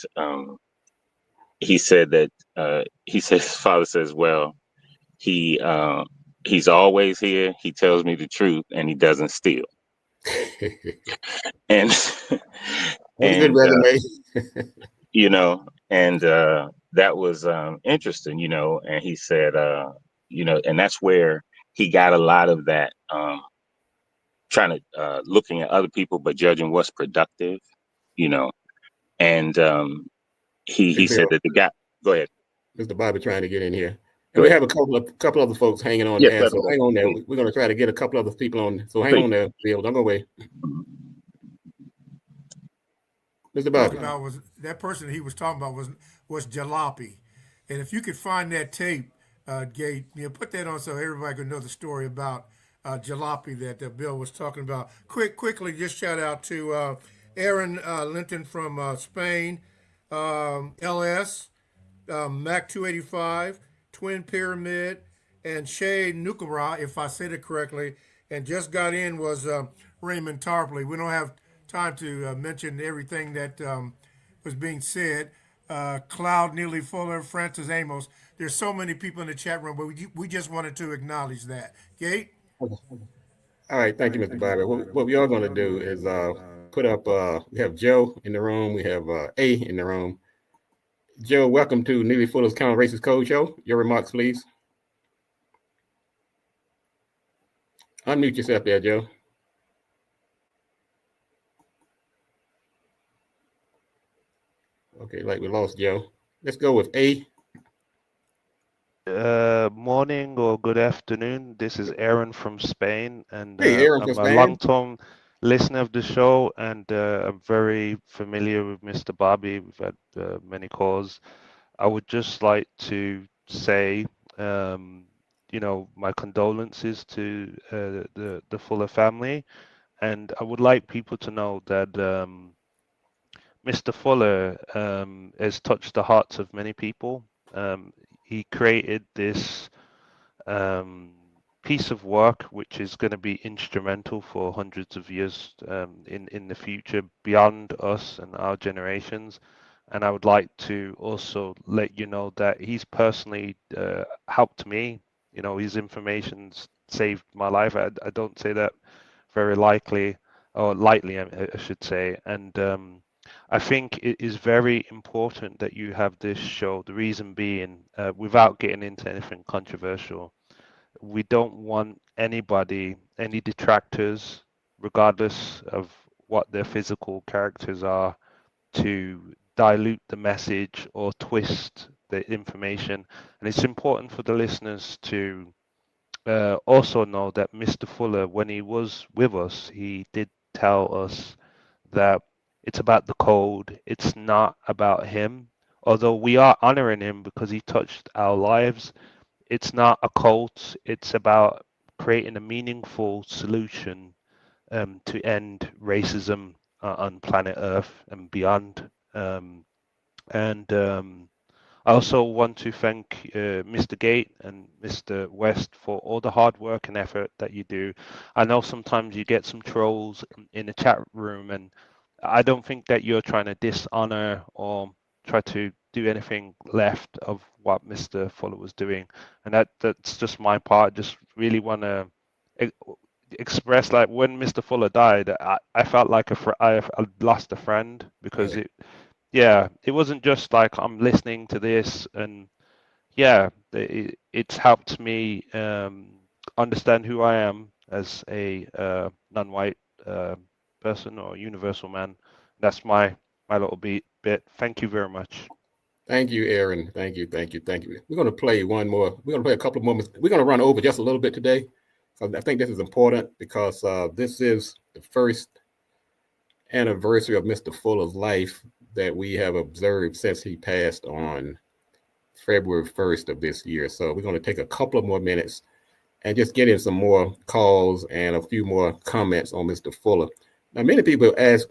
he said that his father says, "Well, he's always here. He tells me the truth, and he doesn't steal." And What a good resume. And that was interesting, and he said, and that's where he got a lot of that, trying to looking at other people but judging what's productive, and he said that the guy. Go ahead. Mr. Bobby trying to get in here. And Go we ahead. have a couple other folks hanging on Yes, the air, so hang on there. We're going to try to get a couple other people on, so hang on there, Bill. Don't go away. Mr. Bobby. About was that person that he was talking about was Jalopy, and if you could find that tape, Gate, put that on so everybody could know the story about Jalopy that Bill was talking about. Quickly, just shout out to Aaron Linton from Spain, LS, Mac 285, Twin Pyramid, and Shay Nukara, if I said it correctly. And just got in was Raymond Tarpley. We don't have time to mention everything that was being said. Cloud, Neely Fuller, Francis Amos. There's so many people in the chat room, but we just wanted to acknowledge that. Gate? All right, thank you, Mr. Bobby. What we are going to do is put up, we have Joe in the room, we have A in the room. Joe, welcome to Neely Fuller's Counter Racist Code Show. Your remarks, please. Unmute yourself there, Joe. Okay, like we lost Joe. Let's go with A. Morning or good afternoon. This is Aaron from Spain, and Hey, Aaron I'm from a Spain. long-term listener of the show, and I'm very familiar with Mr. Bobby. We've had many calls. I would just like to say, my condolences to the Fuller family, and I would like people to know that Mr. Fuller has touched the hearts of many people. He created this piece of work which is going to be instrumental for hundreds of years in the future beyond us and our generations. And I would like to also let you know that he's personally helped me. His information saved my life. I don't say that very likely or lightly, I should say. And I think it is very important that you have this show. The reason being, without getting into anything controversial, we don't want anybody, any detractors, regardless of what their physical characters are, to dilute the message or twist the information. And it's important for the listeners to also know that Mr. Fuller, when he was with us, he did tell us that it's about the code. It's not about him. Although we are honoring him because he touched our lives, it's not a cult. It's about creating a meaningful solution to end racism on planet Earth and beyond. And I also want to thank Mr. Gate and Mr. West for all the hard work and effort that you do. I know sometimes you get some trolls in the chat room, and I don't think that you're trying to dishonor or try to do anything left of what Mr. Fuller was doing. And that's just my part. Just really want to express, like, when Mr. Fuller died, I felt like I lost a friend because Really. it wasn't just like I'm listening to this, and it's helped me understand who I am as a non-white person or universal man. That's my little bit. Thank you very much. Thank you, Aaron. Thank you. We're going to play one more. We're going to play a couple of moments. We're going to run over just a little bit today. So I think this is important because this is the first anniversary of Mr. Fuller's life that we have observed since he passed on February 1st of this year. So we're going to take a couple of more minutes and just get in some more calls and a few more comments on Mr. Fuller. Now, many people ask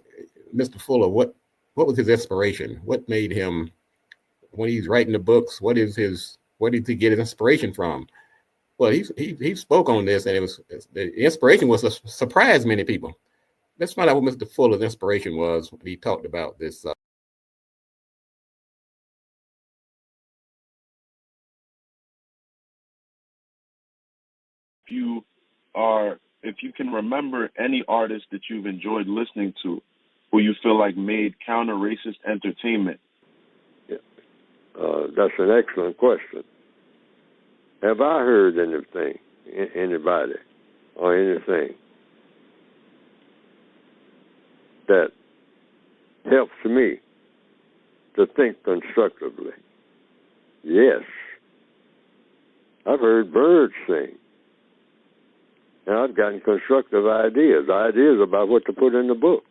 Mr. Fuller, what was his inspiration? What made him, when he's writing the books, what did he get his inspiration from? Well, he spoke on this, and the inspiration was a surprise many people. Let's find out what Mr. Fuller's inspiration was when he talked about this. If you can remember any artist that you've enjoyed listening to, who you feel like made counter-racist entertainment. Yeah. That's an excellent question. Have I heard anybody or anything that helps me to think constructively? Yes. I've heard birds sing. And I've gotten constructive ideas about what to put in the book.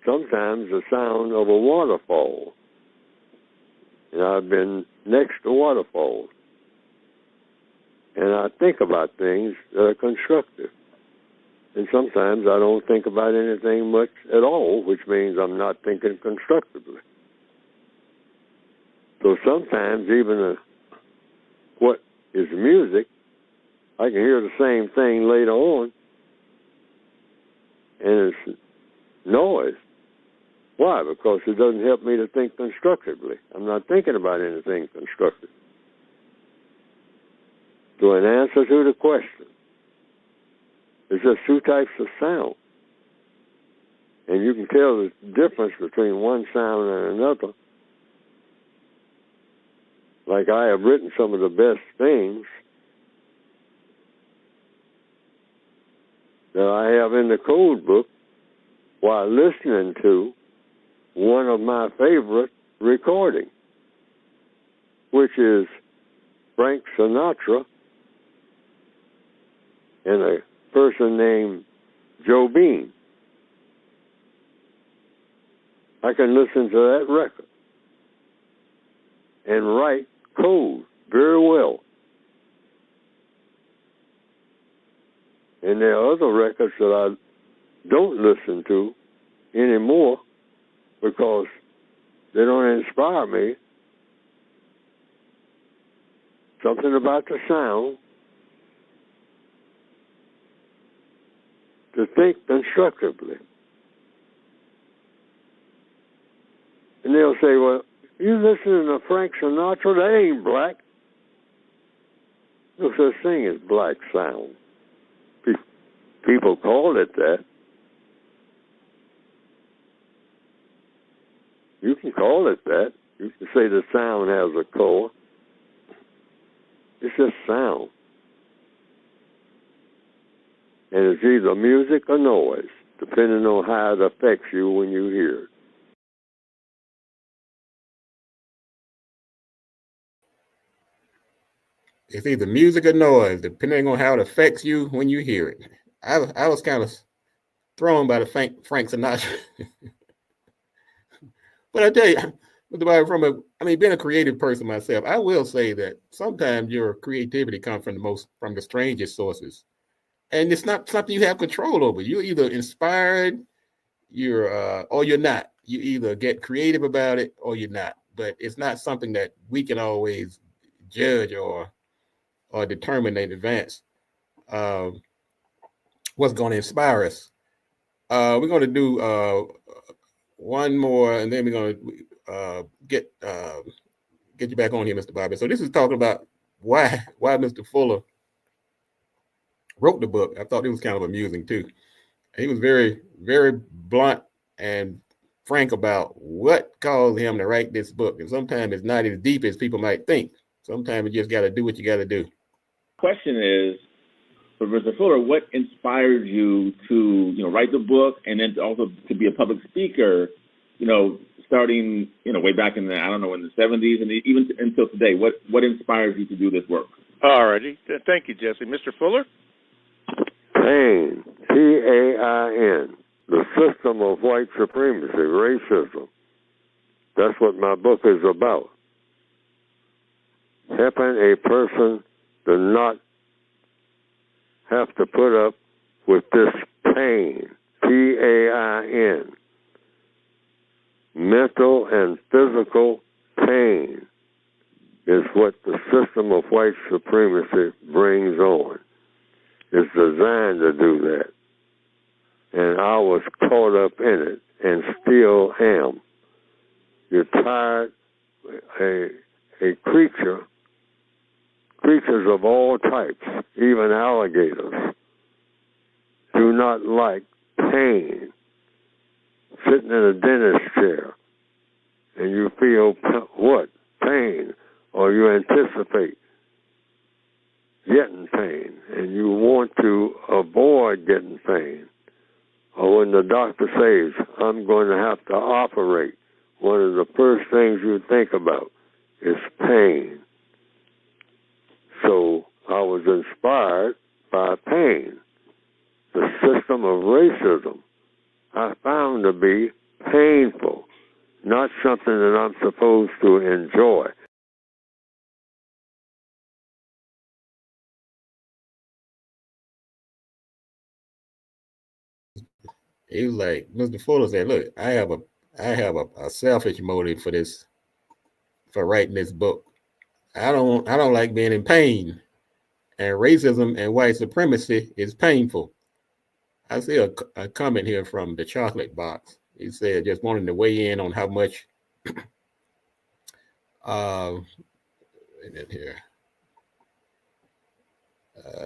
Sometimes the sound of a waterfall. And I've been next to waterfalls. And I think about things that are constructive. And sometimes I don't think about anything much at all, which means I'm not thinking constructively. So sometimes even what is music, I can hear the same thing later on, and it's noise. Why? Because it doesn't help me to think constructively. I'm not thinking about anything constructive. So in answer to the question, there's just two types of sound. And you can tell the difference between one sound and another. Like I have written some of the best things that I have in the code book while listening to one of my favorite recordings, which is Frank Sinatra and a person named Joe Bean. I can listen to that record and write code very well. And there are other records that I don't listen to anymore because they don't inspire me. Something about the sound to think constructively. And they'll say, well, you listening to Frank Sinatra? That ain't black. No such thing as black sound. People call it that. You can call it that. You can say the sound has a core. It's just sound. And it's either music or noise. depending on how it affects you when you hear it. It's either music or noise, depending on how it affects you when you hear it. I was kind of thrown by the Frank Sinatra. But I tell you, being a creative person myself, I will say that sometimes your creativity comes from the strangest sources. And it's not something you have control over. You're either inspired, or you're not. You either get creative about it or you're not. But it's not something that we can always judge or determine in advance what's going to inspire us. We're going to do one more, and then we're going to get you back on here, Mr. Bobby. So this is talking about why Mr. Fuller wrote the book. I thought it was kind of amusing too. He was very, very blunt and frank about what caused him to write this book. And sometimes it's not as deep as people might think. Sometimes you just got to do what you got to do. Question is, for Mr. Fuller, what inspired you to, write the book and then also to be a public speaker, starting, way back in the 70s and even until today? What inspired you to do this work? All righty. Thank you, Jesse. Mr. Fuller? Pain, P-A-I-N, the system of white supremacy, racism. That's what my book is about. Helping a person to not have to put up with this pain, P-A-I-N, mental and physical pain is what the system of white supremacy brings on. It's designed to do that. And I was caught up in it and still am. You're tired, creatures of all types, even alligators, do not like pain. Sitting in a dentist chair and you feel what? Pain. Or you anticipate getting pain and you want to avoid getting pain. Or when the doctor says, I'm going to have to operate, one of the first things you think about is pain. So I was inspired by pain. The system of racism I found to be painful, not something that I'm supposed to enjoy. He was like, Mr. Fuller said, look, I have a selfish motive for writing this book. I don't like being in pain. And racism and white supremacy is painful. I see a comment here from the chocolate box. He said, just wanting to weigh in on how much it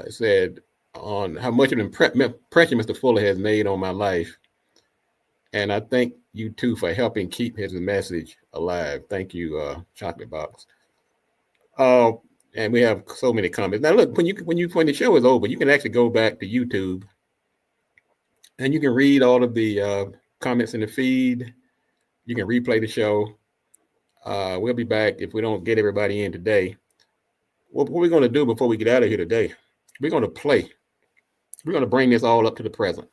said on how much of an impression Mr. Fuller has made on my life. And I thank you too for helping keep his message alive. Thank you, chocolate box. And we have so many comments. Now look, when the show is over, you can actually go back to YouTube and you can read all of the comments in the feed. You can replay the show. We'll be back if we don't get everybody in today. What we're going to do before we get out of here today, we're going to play. We're going to bring this all up to the present.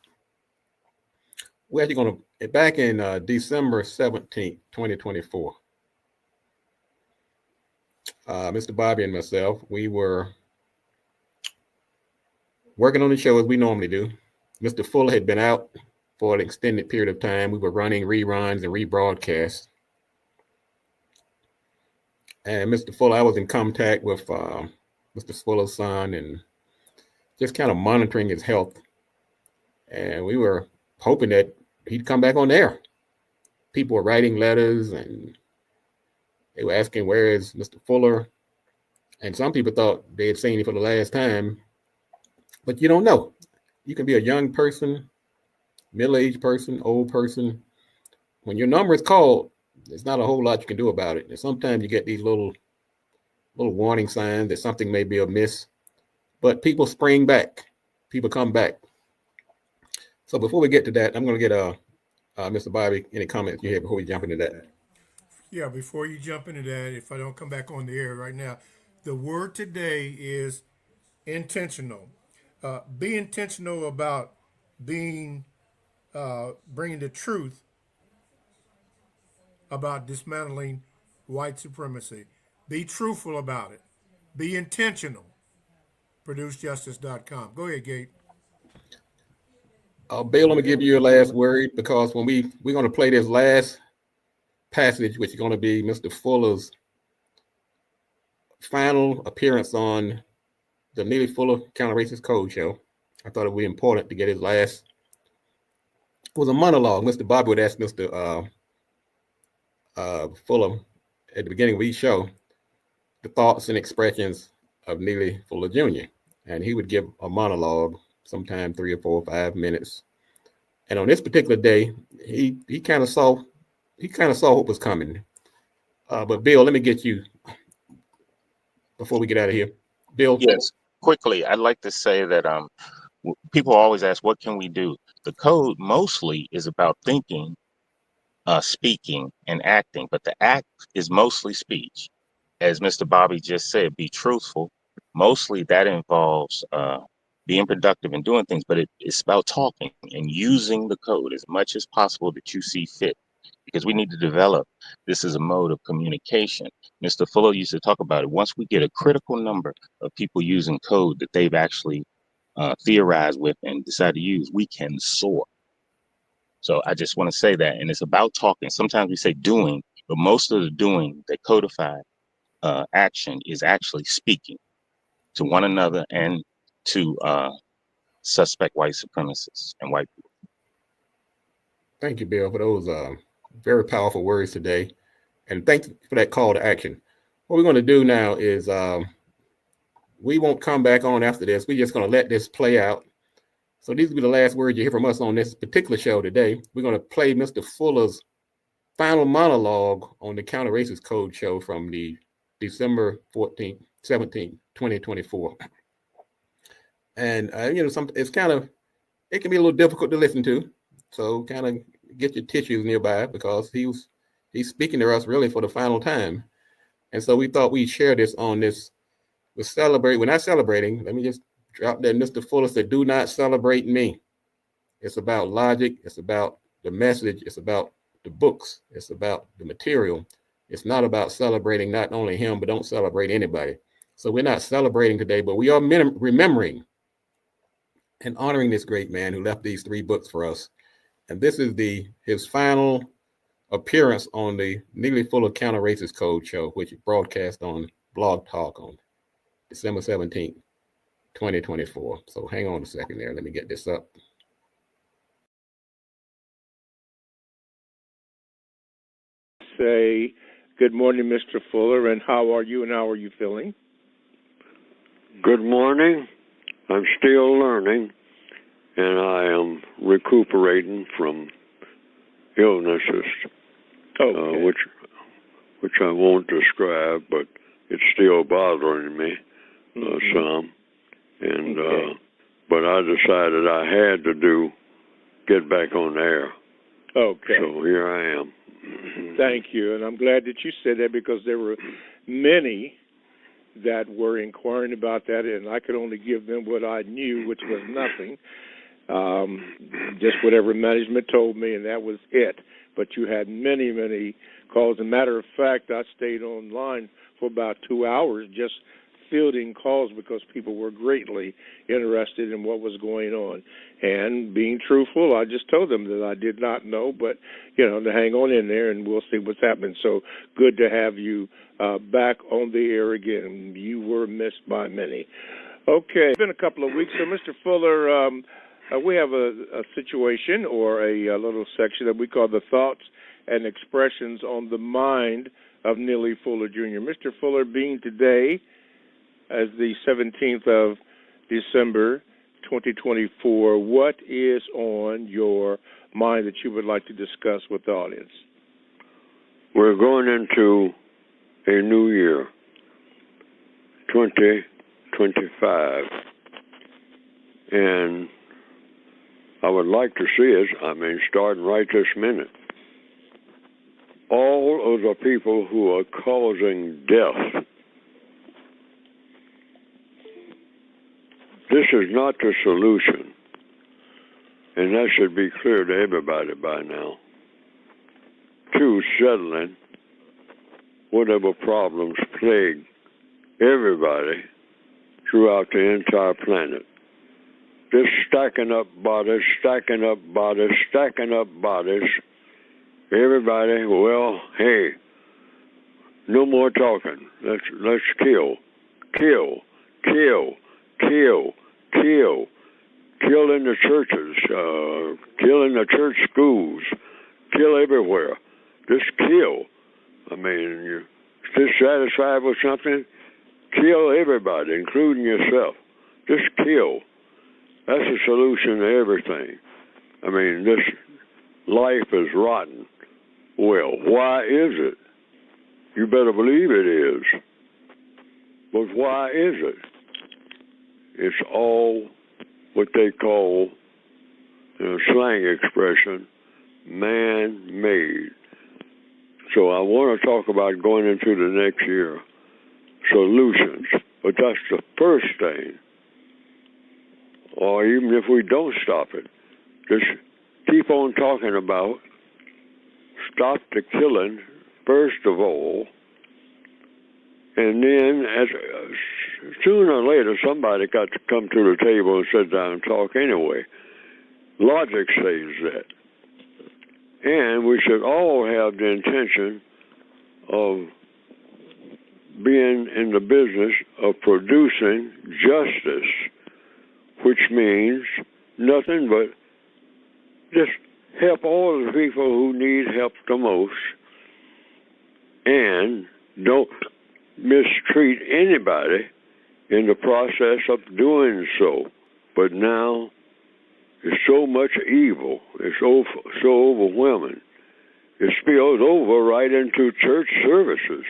We're actually going to, back in December 17th, 2024, Mr. Bobby and myself, we were working on the show as we normally do. Mr. Fuller had been out for an extended period of time. We were running reruns and rebroadcasts. And Mr. Fuller, I was in contact with Mr. Fuller's son and just kind of monitoring his health. And we were hoping that he'd come back on air. People were writing letters and they were asking, where is Mr. Fuller? And some people thought they had seen him for the last time. But you don't know. You can be a young person, middle-aged person, old person. When your number is called, there's not a whole lot you can do about it. And sometimes you get these little warning signs that something may be amiss. But people spring back. People come back. So before we get to that, I'm going to get Mr. Bobby, any comments you have before we jump into that? Yeah, before you jump into that, if I don't come back on the air right now, the word today is intentional. Be intentional about being bringing the truth about dismantling white supremacy. Be truthful about it. Be intentional. ProduceJustice.com. Go ahead, Gate. Bill, let me give you your last word, because when we're going to play this last passage, which is going to be Mr. Fuller's final appearance on the Neely Fuller Counter-Racist Code Show. I thought it would be important to get his last. It was a monologue. Mr. Bobby would ask Mr. Fuller at the beginning of each show the thoughts and expressions of Neely Fuller Jr. And he would give a monologue, sometime 3 or 4 or 5 minutes. And on this particular day, he kind of saw what was coming. But Bill, let me get you before we get out of here. Bill. Yes, quickly, I'd like to say that people always ask, what can we do? The code mostly is about thinking, speaking, and acting, but the act is mostly speech. As Mr. Bobby just said, be truthful. Mostly that involves being productive and doing things, but it's about talking and using the code as much as possible that you see fit, because we need to develop this as a mode of communication. Mr. Fuller used to talk about it. Once we get a critical number of people using code that they've actually theorized with and decide to use, we can soar. So I just want to say that, and it's about talking. Sometimes we say doing, but most of the doing that codified action is actually speaking to one another and to suspect white supremacists and white people. Thank you, Bill, for those very powerful words today. And thanks for that call to action. What we're going to do now is we won't come back on after this. We're just going to let this play out. So these will be the last words you hear from us on this particular show today. We're going to play Mr. Fuller's final monologue on the Counter-Racist Code show from the December 14th, 17th, 2024. And, it's kind of, it can be a little difficult to listen to. So kind of get your tissues nearby, because he's speaking to us really for the final time. And so we thought we'd share this on this. We're not celebrating. Let me just drop that. Mr. Fuller said, do not celebrate me. It's about logic. It's about the message. It's about the books. It's about the material. It's not about celebrating not only him, but don't celebrate anybody. So we're not celebrating today, but we are remembering and honoring this great man who left these 3 books for us. And this is his final appearance on the Neely Fuller Counter-Racist Code show, which is broadcast on Blog Talk on December 17th, 2024. So hang on a second there. Let me get this up. Say, good morning, Mr. Fuller, and how are you and how are you feeling? Good morning. I'm still learning, and I am recuperating from illnesses, which I won't describe, but it's still bothering me some. And but I decided I had to get back on the air. Okay. So here I am. Thank you, and I'm glad that you said that, because there were many that were inquiring about that, and I could only give them what I knew, which was nothing, just whatever management told me, and that was it. But you had many, many calls. As a matter of fact, I stayed online for about 2 hours just fielding calls, because people were greatly interested in what was going on. And being truthful, I just told them that I did not know, but, to hang on in there, and we'll see what's happening. So good to have you back on the air again. You were missed by many. Okay, it's been a couple of weeks. So, Mr. Fuller, we have a situation, or a little section that we call the thoughts and expressions on the mind of Neely Fuller Jr. Mr. Fuller, being today as the 17th of December, 2024, what is on your mind that you would like to discuss with the audience? We're going into a new year, 2025, and I would like to see it, starting right this minute. All of the people who are causing death. This is not the solution. And that should be clear to everybody by now. To settling whatever problems plague everybody throughout the entire planet. This stacking up bodies, stacking up bodies, stacking up bodies. Everybody, well, hey, no more talking. Let's kill. Kill, kill, kill, kill. Kill in the churches, kill in the church schools, kill everywhere. Just kill. You're dissatisfied with something, kill everybody, including yourself. Just kill. That's the solution to everything. This life is rotten. Well, why is it? You better believe it is. But why is it? It's all what they call, slang expression, man-made. So I want to talk about going into the next year, solutions. But that's the first thing. Or even if we don't stop it, just keep on talking about stop the killing, first of all, and then sooner or later somebody got to come to the table and sit down and talk anyway. Logic says that. And we should all have the intention of being in the business of producing justice, which means nothing but just help all the people who need help the most, and don't mistreat anybody in the process of doing so. But now there's so much evil, it's so overwhelming. It spills over right into church services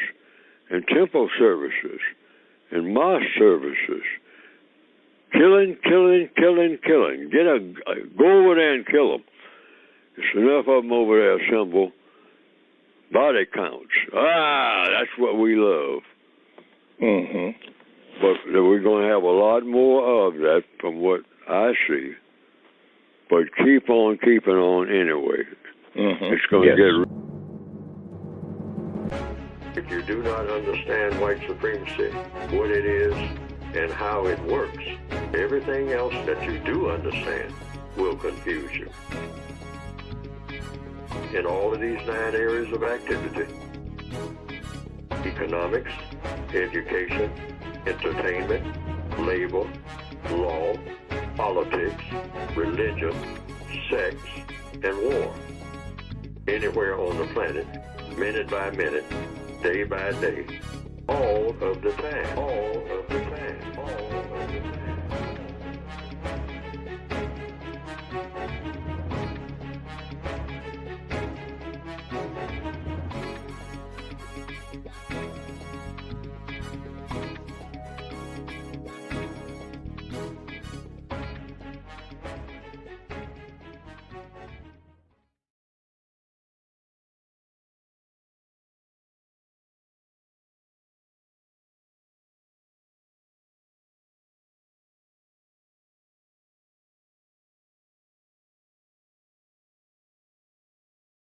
and temple services and mosque services. Killing, killing, killing, killing. Go over there and kill them. There's enough of them over there assemble. Body counts. That's what we love. Mm-hmm. But we're going to have a lot more of that from what I see. But keep on keeping on anyway. Mm-hmm. It's going to get... If you do not understand white supremacy, what it is, and how it works, everything else that you do understand will confuse you. In all of these 9 areas of activity: economics, education, entertainment, labor, law, politics, religion, sex, and war. Anywhere on the planet, minute by minute, day by day, all of the time, all of the time, all